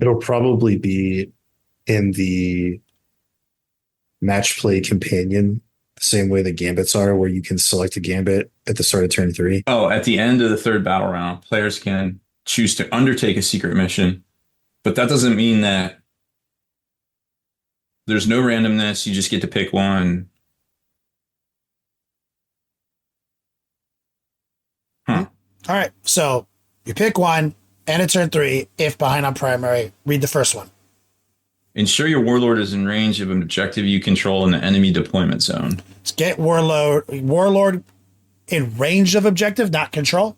It'll probably be in the match play companion, the same way the gambits are, where you can select a gambit at the start of turn 3. Oh, at the end of the 3rd battle round, players can choose to undertake a secret mission, but that doesn't mean that there's no randomness. You just get to pick one. All right. So you pick one, end of turn 3 if behind on primary. Read the first one. Ensure your warlord is in range of an objective you control in the enemy deployment zone. Let's get warlord in range of objective, not control.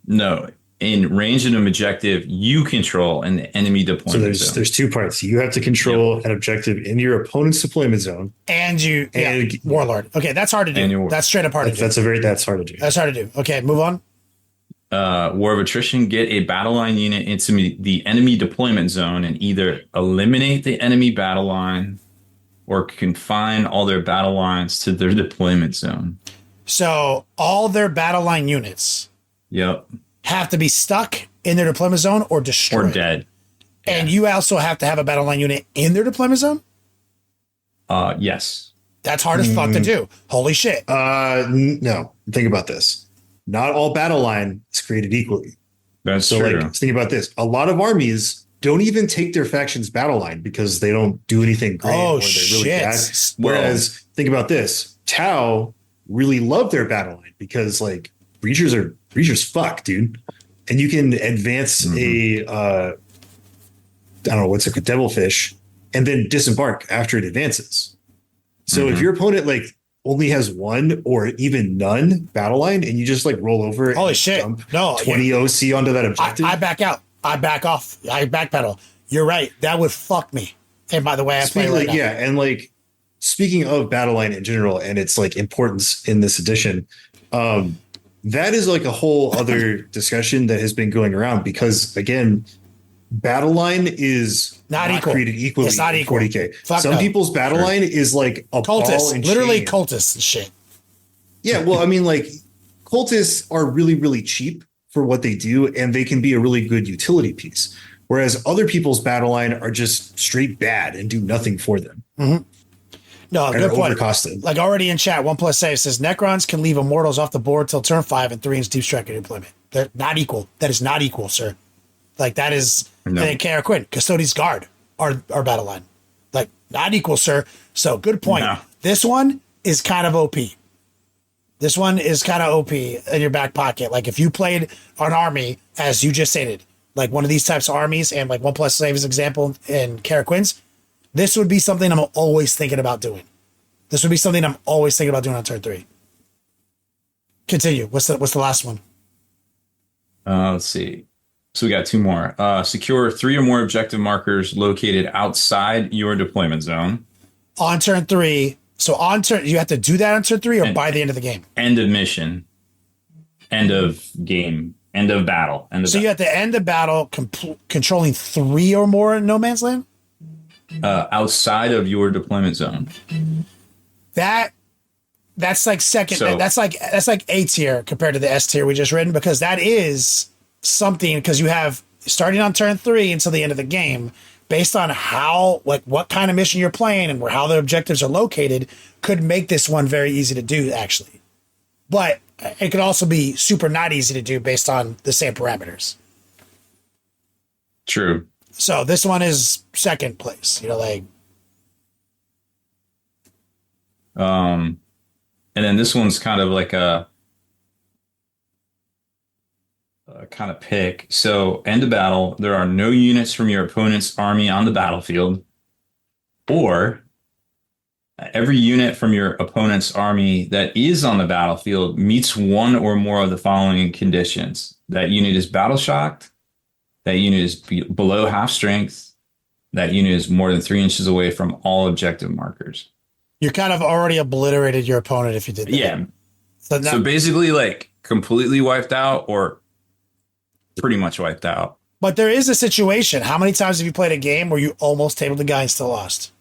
No, in range of an objective you control in the enemy deployment So zone. there's 2 parts. You have to control an objective in your opponent's deployment zone. And warlord. Okay, that's hard to do. That's straight up hard to do. That's hard to do. That's hard to do. Okay, move on. War of Attrition, get a battle line unit into the enemy deployment zone and either eliminate the enemy battle line or confine all their battle lines to their deployment zone. So all their battle line units have to be stuck in their deployment zone or destroyed. Or dead. And you also have to have a battle line unit in their deployment zone? Yes. That's hard as fuck to do. Holy shit. No, think about this. Not all battle line is created equally. That's so true. Like, think about this. A lot of armies don't even take their faction's battle line because they don't do anything great or they're really bad. Whereas, think about this. Tau really love their battle line because like breachers fuck, dude. And you can advance I don't know, what's it, a devilfish, and then disembark after it advances. So if your opponent like only has 1 or even none battle line, and you just like roll over, holy and shit, dump no, 20 OC onto that objective, I back out. I back off. I backpedal. You're right. That would fuck me. And by the way, I play right now. Yeah, and like speaking of battle line in general and its like importance in this edition, that is like a whole other discussion that has been going around because again, battle line is Not equal. created equally. It's not in equal. 40K. Fuck Some no. people's battle line is like a ball Cultists, and literally chain. cultists and shit. Yeah, well, I mean, like cultists are really, really cheap for what they do, and they can be a really good utility piece. Whereas other people's battle line are just straight bad and do nothing for them. Mm-hmm. No, And good are point. overcosted. Like already in chat, 1+ save says Necrons can leave Immortals off the board till turn 5 and 3 inch deep strike deployment. They're not equal. That is not equal, sir. Like that is, No. and then Kara Quinn, Custodes Guard, our battle line. Like not equal, sir. So good point. No. This one is kind of OP. This one is kind of OP in your back pocket. Like if you played an army, as you just stated, like one of these types of armies, and like 1+ save is example in Kara Quinn's, this would be something I'm always thinking about doing. This would be something I'm always thinking about doing on turn 3. Continue. What's the last one? Let's see. So we got 2 more. Secure 3 or more objective markers located outside your deployment zone. On turn 3. So on turn, you have to do that on turn 3 or And- by the end of the game. End of mission. End of game. End of battle. So you have to end the battle controlling 3 or more in no man's land. outside of your deployment zone. That's like second. So- that's like A tier compared to the S tier we just written, because that is something, because you have starting on turn 3 until the end of the game, based on how, like, what kind of mission you're playing and where how the objectives are located, could make this one very easy to do actually. But it could also be super not easy to do based on the same parameters. True. So this one is second place, like. And then this one's kind of like a kind of pick. So end of battle, there are no units from your opponent's army on the battlefield, or every unit from your opponent's army that is on the battlefield meets one or more of the following conditions. That unit is battle shocked. That unit is below half strength. That unit is more than 3 inches away from all objective markers. You kind of already obliterated your opponent if you did that. Yeah. So, now, So basically, like, completely wiped out or pretty much wiped out. but there is a situation. How many times have you played a game where you almost tabled the guy and still lost?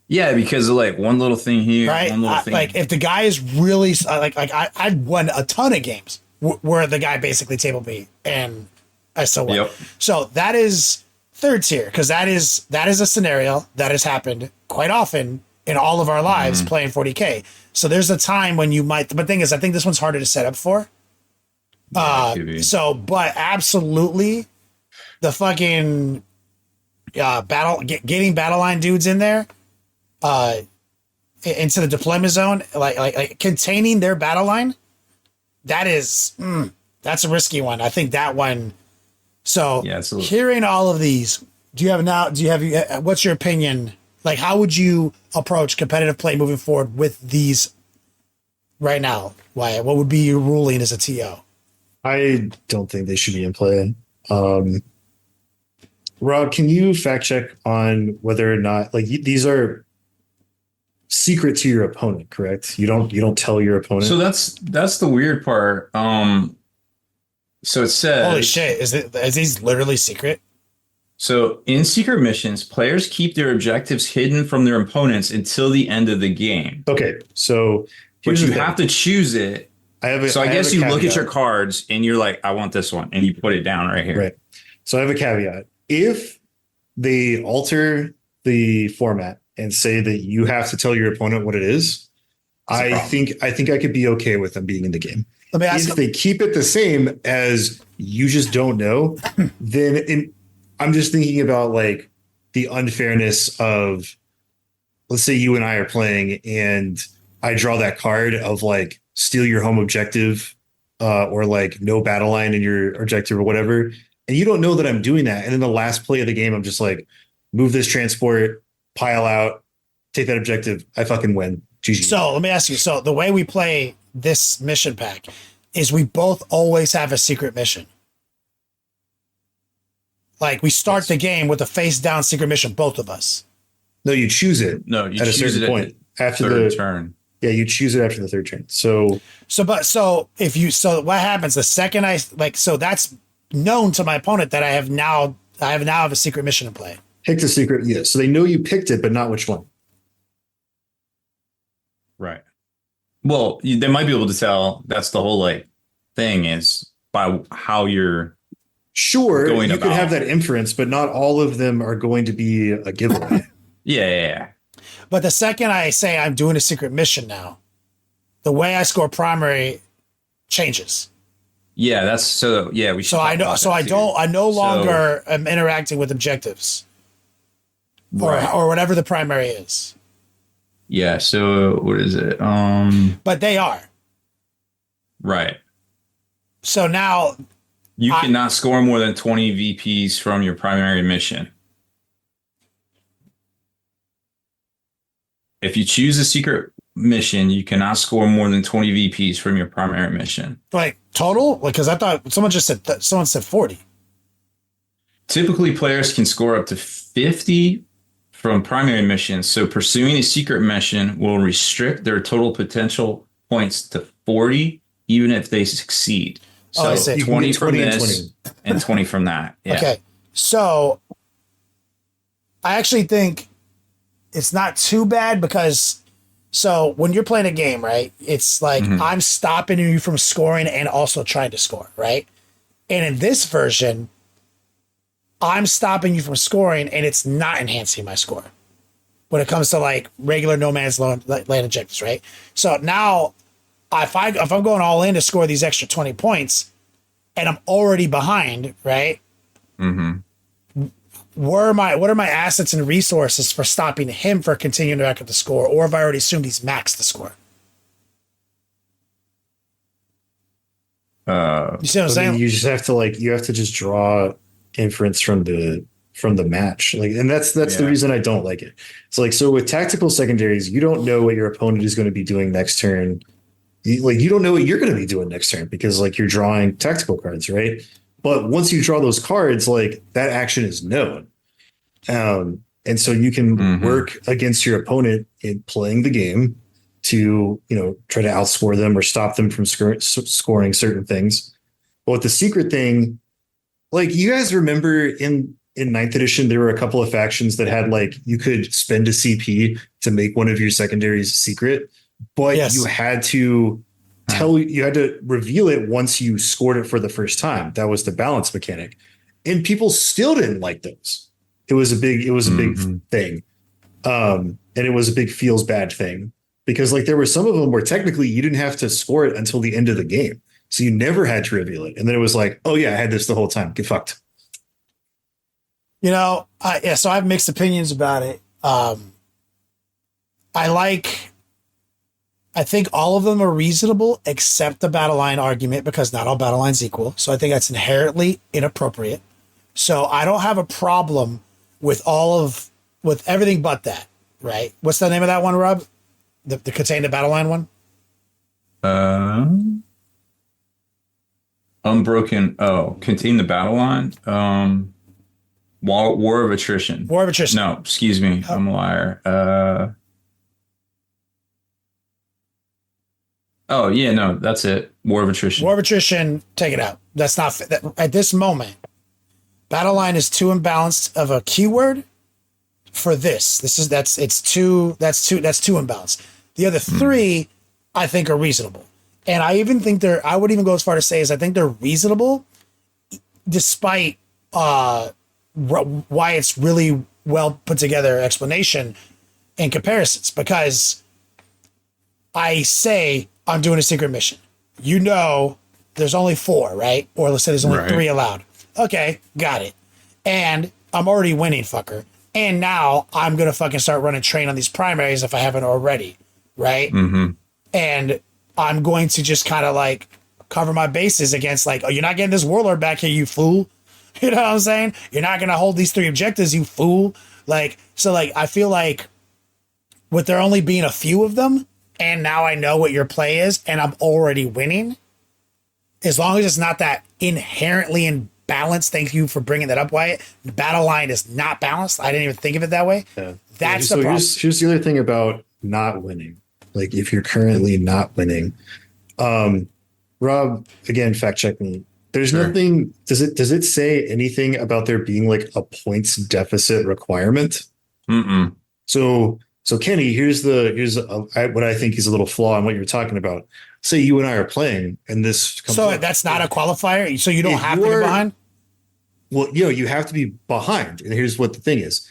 Yeah, because of like one little thing here, Right? one little thing. Like if the guy is really I've won a ton of games where the guy basically tabled me and I still won. Yep. So that is third tier, because that is a scenario that has happened quite often in all of our lives playing 40K. So there's a time when you might, but the thing is, I think this one's harder to set up for. Could be. So, but absolutely the fucking getting battle line dudes in there into the deployment zone, like containing their battle line, that's a risky one. I think that one. So Yeah, absolutely. hearing all of these, what's your opinion? Like, how would you approach competitive play moving forward with these right now? Wyatt, what would be your ruling as a TO? I don't think they should be in play. Rob, can you fact check on whether or not these are secret to your opponent, correct? You don't tell your opponent. So that's the weird part. So it says, Holy shit! Is these literally secret? so in secret missions, players keep their objectives hidden from their opponents until the end of the game. Okay, so But here's you the thing. have to choose it. So I guess have a you look at caveat. your cards and you're like, I want this one, and you put it down right here. Right. So I have a caveat. If they alter the format and say that you have to tell your opponent what it is, That's a I problem. think I could be okay with them being in the game. Let me ask. If they keep it the same as you just don't know, then I'm just thinking about like the unfairness of, let's say you and I are playing and I draw that card of like steal your home objective or like no battle line in your objective or whatever. And you don't know that I'm doing that. And in the last play of the game, I'm just like, move this transport, pile out, take that objective. I fucking win. GG. So let me ask you. So the way we play this mission pack is we both always have a secret mission. Like we start the game with a face down secret mission, both of us. No, you choose it No, you at a choose certain it point at after the third the turn. Yeah, you choose it after the third turn. So what happens the second so that's known to my opponent that I have now have a secret mission in play. pick the secret. Yeah, so they know you picked it, but not which one. Right. Well, they might be able to tell. That's the whole like thing is by how you're Sure, going you about. could have that inference, but not all of them are going to be a giveaway. Yeah. But the second I say I'm doing a secret mission now, the way I score primary changes. Yeah, that's so. Yeah, we should. So I know. So I don't. I no longer am interacting with objectives, or whatever the primary is. Yeah. So what is it? But they are. Right. So now you cannot score more than 20 VPs from your primary mission. If you choose a secret mission, you cannot score more than 20 VPs from your primary mission. Like total? Because I thought someone said 40. Typically, players can score up to 50 from primary missions. So pursuing a secret mission will restrict their total potential points to 40, even if they succeed. So 20 from this and 20 from that. Yeah. Okay. So I actually think it's not too bad because so when you're playing a game, right, it's like I'm stopping you from scoring and also trying to score, right? And in this version, I'm stopping you from scoring and it's not enhancing my score when it comes to like regular no man's land objectives, right? So now if I'm going all in to score these extra 20 points and I'm already behind, right? What are my assets and resources for stopping him for continuing to rack up the score? Or have I already assumed he's maxed the score? You see what I'm saying? You just have to just draw inference from the match. Like, and that's the reason I don't like it. So with tactical secondaries, you don't know what your opponent is going to be doing next turn. You don't know what you're going to be doing next turn because like you're drawing tactical cards, right? But once you draw those cards, like that action is known. And so you can work against your opponent in playing the game to, try to outscore them or stop them from scoring certain things. But with the secret thing, like you guys remember in 9th edition, there were a couple of factions that had like, you could spend a CP to make one of your secondaries secret, but you had to you had to reveal it once you scored it for the first time. That was the balance mechanic. And people still didn't like those. It was a big thing. And it was a big feels bad thing because like there were some of them where technically you didn't have to score it until the end of the game. So you never had to reveal it. And then it was like, oh yeah, I had this the whole time. Get fucked. So I have mixed opinions about it. I think all of them are reasonable except the battle line argument because not all battle lines equal. So I think that's inherently inappropriate. So I don't have a problem with with everything but that, right? What's the name of that one, Rob? The contain the battle line one? Unbroken. Oh, contain the battle line. War of attrition. War of attrition. No, excuse me. I'm a liar. Oh, yeah, no, that's it. War of attrition. War of attrition, take it out. That's not at this moment. Battle line is too imbalanced of a keyword for this. That's too imbalanced. The other three, I think, are reasonable. And I even think I would even go as far to say is I think they're reasonable despite Wyatt's really well put together explanation and comparisons because I say I'm doing a secret mission. There's only 4, right? Or let's say there's only 3 allowed. Okay, got it. And I'm already winning, fucker. And now I'm going to fucking start running train on these primaries if I haven't already, right? And I'm going to just kind of like cover my bases against like, oh, you're not getting this warlord back here, you fool. You know what I'm saying? You're not going to hold these 3 objectives, you fool. Like, so like, I feel like with there only being a few of them, and now I know what your play is, and I'm already winning, as long as it's not that inherently imbalanced, thank you for bringing that up, Wyatt, the battle line is not balanced. I didn't even think of it that way. Yeah. That's the problem. Here's the other thing about not winning. like if you're currently not winning. Rob, again, fact check me. There's Sure. nothing. Does it say anything about there being like a points deficit requirement? Mm-mm. So Kenny, here's what I think is a little flaw in what you're talking about. Say you and I are playing, and this comes So up. that's not a qualifier. So you don't If have to be you're- behind. Well, you have to be behind. And here's what the thing is.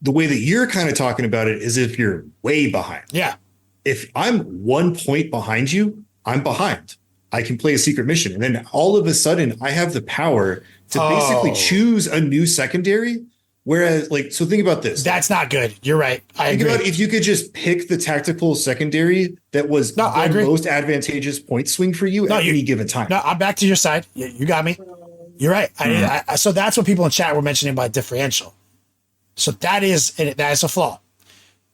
The way that you're kind of talking about it is if you're way behind. Yeah. If I'm 1 point behind you, I'm behind. I can play a secret mission. And then all of a sudden I have the power to basically choose a new secondary. Whereas so think about this. That's not good. You're right. I Think agree. about if you could just pick the tactical secondary that was No, I the agree. most advantageous point swing for you at any given time. No, I'm back to your side. You got me. You're right. So that's what people in chat were mentioning by differential. So that is a flaw.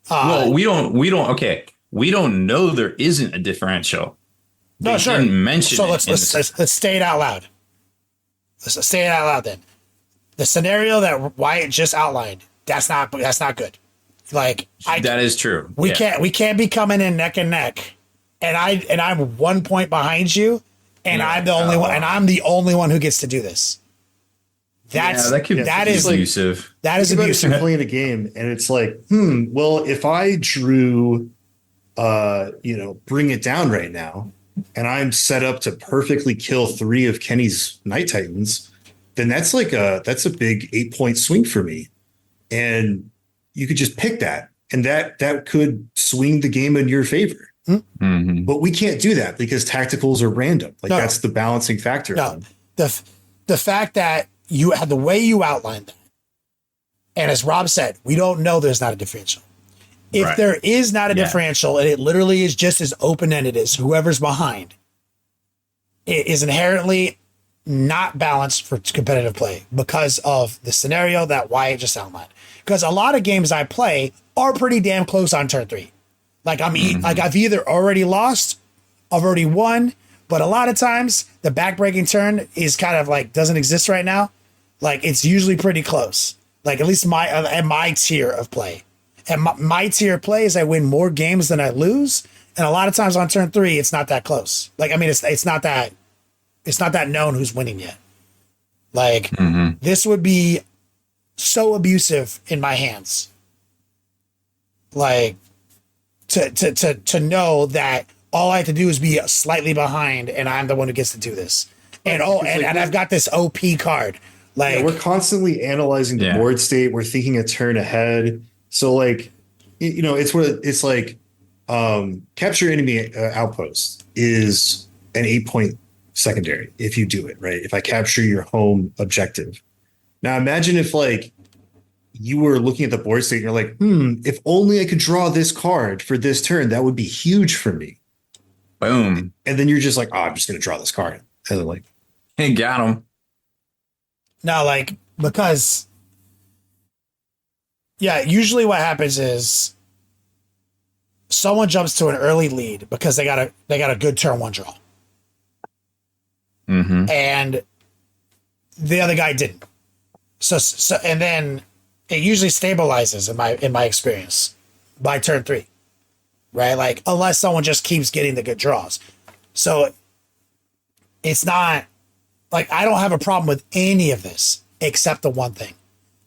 Well, we don't. Okay, we don't know there isn't a differential. No, They sure. didn't mention So it let's in the- let's stay it out loud. Let's say it out loud then. The scenario that Wyatt just outlined, that's not good. Like that is true. we Yeah. can't be coming in neck and neck, and I'm 1 point behind you, and Yeah. I'm the only one, and I'm the only one who gets to do this. That's that could that be is abusive. that is Think about if abusive. you're playing a game and it's like, well, if I drew, bring it down right now, and I'm set up to perfectly kill 3 of Kenny's Night Titans, then that's a big 8-point swing for me. And you could just pick that, and that could swing the game in your favor. Mhm. But we can't do that because tacticals are random. No. That's the balancing factor. No, the fact that you had the way you outlined that, and as Rob said, we don't know there's not a differential. If Right. there is not a Yeah. differential, and it literally is just as open ended as whoever's behind, it is inherently not balanced for competitive play because of the scenario that Wyatt just outlined. Because a lot of games I play are pretty damn close on turn 3. Like like I've either already lost, I've already won, but a lot of times the backbreaking turn is kind of like doesn't exist right now. Like it's usually pretty close. Like at least my tier of play. And my tier of play is I win more games than I lose, and a lot of times on turn 3 it's not that close. Like I mean it's not that known who's winning yet. Like this would be so abusive in my hands. Like to know that all I have to do is be slightly behind and I'm the one who gets to do this. And and I've got this OP card. Like we're constantly analyzing the Yeah. board state. We're thinking a turn ahead. So it's like capture enemy outpost is an 8-point secondary if you do it right. If I capture your home objective. Now imagine if you were looking at the board state and you're like, if only I could draw this card for this turn, that would be huge for me. Boom. And then you're just like, oh, I'm just going to draw this card. And then Hey, got him. no, because usually what happens is someone jumps to an early lead because they got a good turn 1 draw. Mm-hmm. And the other guy didn't. So and then it usually stabilizes in my experience by turn 3, right? Like unless someone just keeps getting the good draws. So it's not like I don't have a problem with any of this except the one thing: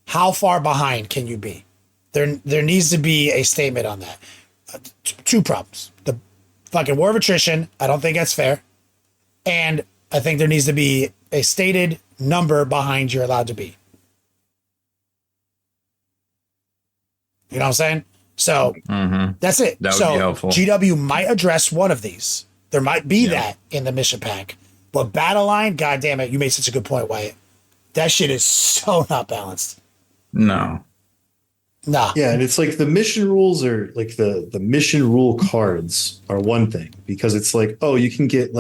how far behind can you be? There needs to be a statement on that. 2 problems: the fucking war of attrition. I don't think that's fair, and I think there needs to be a stated number behind you're allowed to be. You know what I'm saying? So that's it. That would so be helpful. GW might address one of these. There might be that in the mission pack. But battle line, god damn it, you made such a good point, Wyatt. That shit is so not balanced. No. Nah. yeah, and it's like the mission rules are like the mission rule cards are one thing because it's like, oh, you can get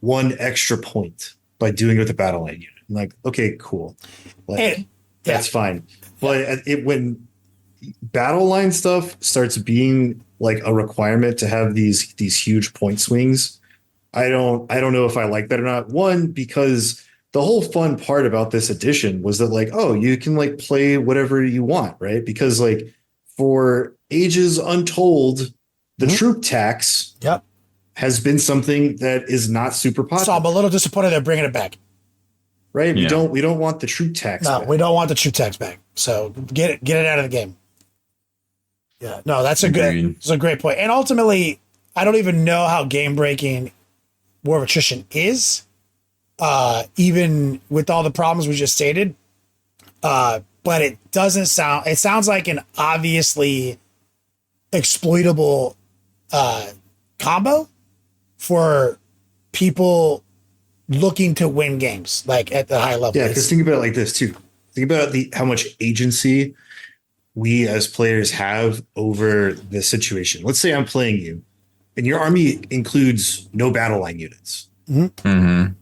1 extra point by doing it with the battle line unit. I'm like, okay, cool. That's fine. But when battle line stuff starts being a requirement to have these huge point swings, I don't know if I like that or not. One, because the whole fun part about this edition was that you can play whatever you want, right? Because for ages untold, The troop tax Yep. has been something that is not super popular. So I'm a little disappointed they're bringing it back. Right? Yeah. We don't want the troop tax. No, back. we don't want the troop tax back. So get it out of the game. Yeah, no, that's a great point. And ultimately, I don't even know how game breaking War of Attrition is, even with all the problems we just stated. But it sounds like an obviously exploitable combo for people looking to win games, like at the high level. Yeah, because think about it like this too. Think about how much agency we as players have over the situation. Let's say I'm playing you, and your army includes no battle line units. Mm-hmm.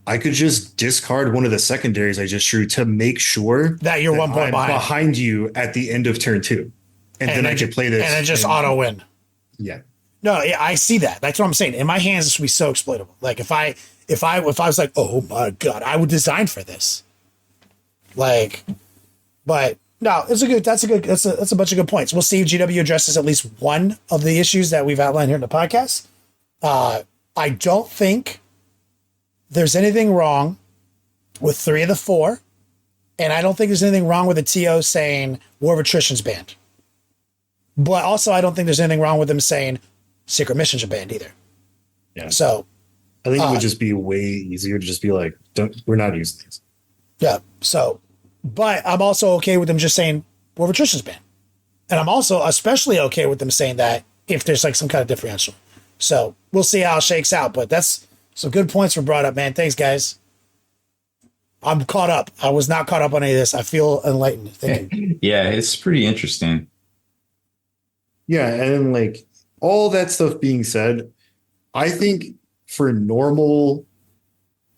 I could just discard one of the secondaries I just drew to make sure that you're 1 point behind you at the end of turn 2, and then I could play this and then just auto win. Yeah. No, yeah, I see that. That's what I'm saying. In my hands, this would be so exploitable. Like if I was like, oh my god, I would design for this. Like, but no, that's a bunch of good points. We'll see if GW addresses at least one of the issues that we've outlined here in the podcast. I don't think there's anything wrong with 3 of the 4, and I don't think there's anything wrong with the TO saying War of Attrition's banned. But also, I don't think there's anything wrong with them saying secret missions are banned either. Yeah. So I think it would just be way easier to just be like, we're not using these. Yeah. So, but I'm also okay with them just saying War of Attrition's banned. And I'm also especially okay with them saying that if there's like some kind of differential. So we'll see how it shakes out. But that's some good points were brought up, man. Thanks, guys. I'm caught up. I was not caught up on any of this. I feel enlightened. Thank you. Yeah, it's pretty interesting. Yeah, and like all that stuff being said, I think for normal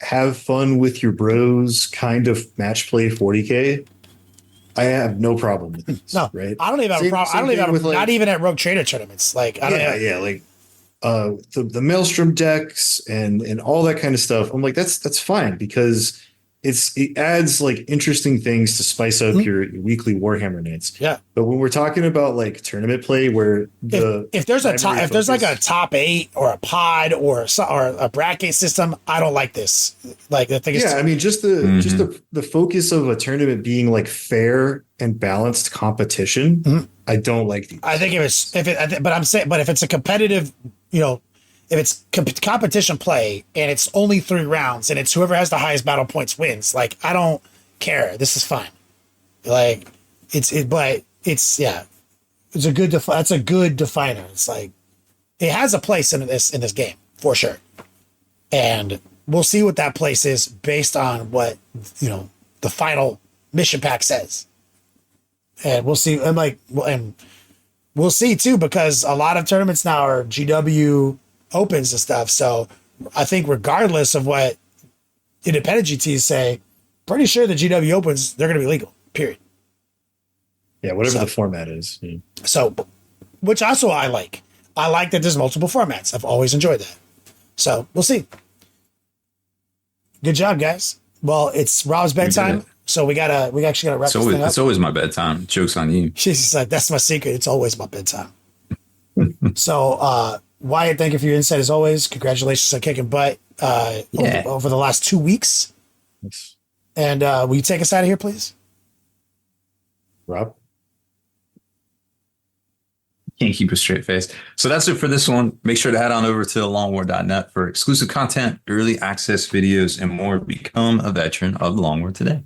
have fun with your bros kind of match play 40K, I have no problem with this. No, right? I don't even have a problem. I don't even have not even at Rogue Trader tournaments. Like, I don't like the Maelstrom decks and all that kind of stuff. I'm like, that's fine because it adds like interesting things to spice up your weekly Warhammer nights. Yeah. But when we're talking about like tournament play, where if there's like a top 8 or a pod or a bracket system, I don't like this. Like the thing is, I mean, just the focus of a tournament being like fair and balanced competition. I don't like these. I think but if it's a competitive, if it's competition play and it's only 3 rounds and it's whoever has the highest battle points wins, like I don't care. This is fine. Like it's a good that's a good definer. It's like it has a place in this game for sure, and we'll see what that place is based on what the final mission pack says, and we'll see. And we'll see too, because a lot of tournaments now are GW opens and stuff. So I think regardless of what independent GTs say, pretty sure the GW opens, they're going to be legal, period. Yeah, whatever the format is. Yeah. So, which also I like. I like that there's multiple formats. I've always enjoyed that. So we'll see. Good job, guys. Well, it's Rob's bedtime, so we actually gotta wrap this thing up. It's always my bedtime. Joke's on you. She's like, that's my secret. It's always my bedtime. So, Wyatt, thank you for your insight as always. Congratulations on kicking butt over the last 2 weeks. Thanks. And will you take us out of here, please? Rob? Can't keep a straight face. So that's it for this one. Make sure to head on over to longwar.net for exclusive content, early access videos, and more. Become a veteran of the Long War today.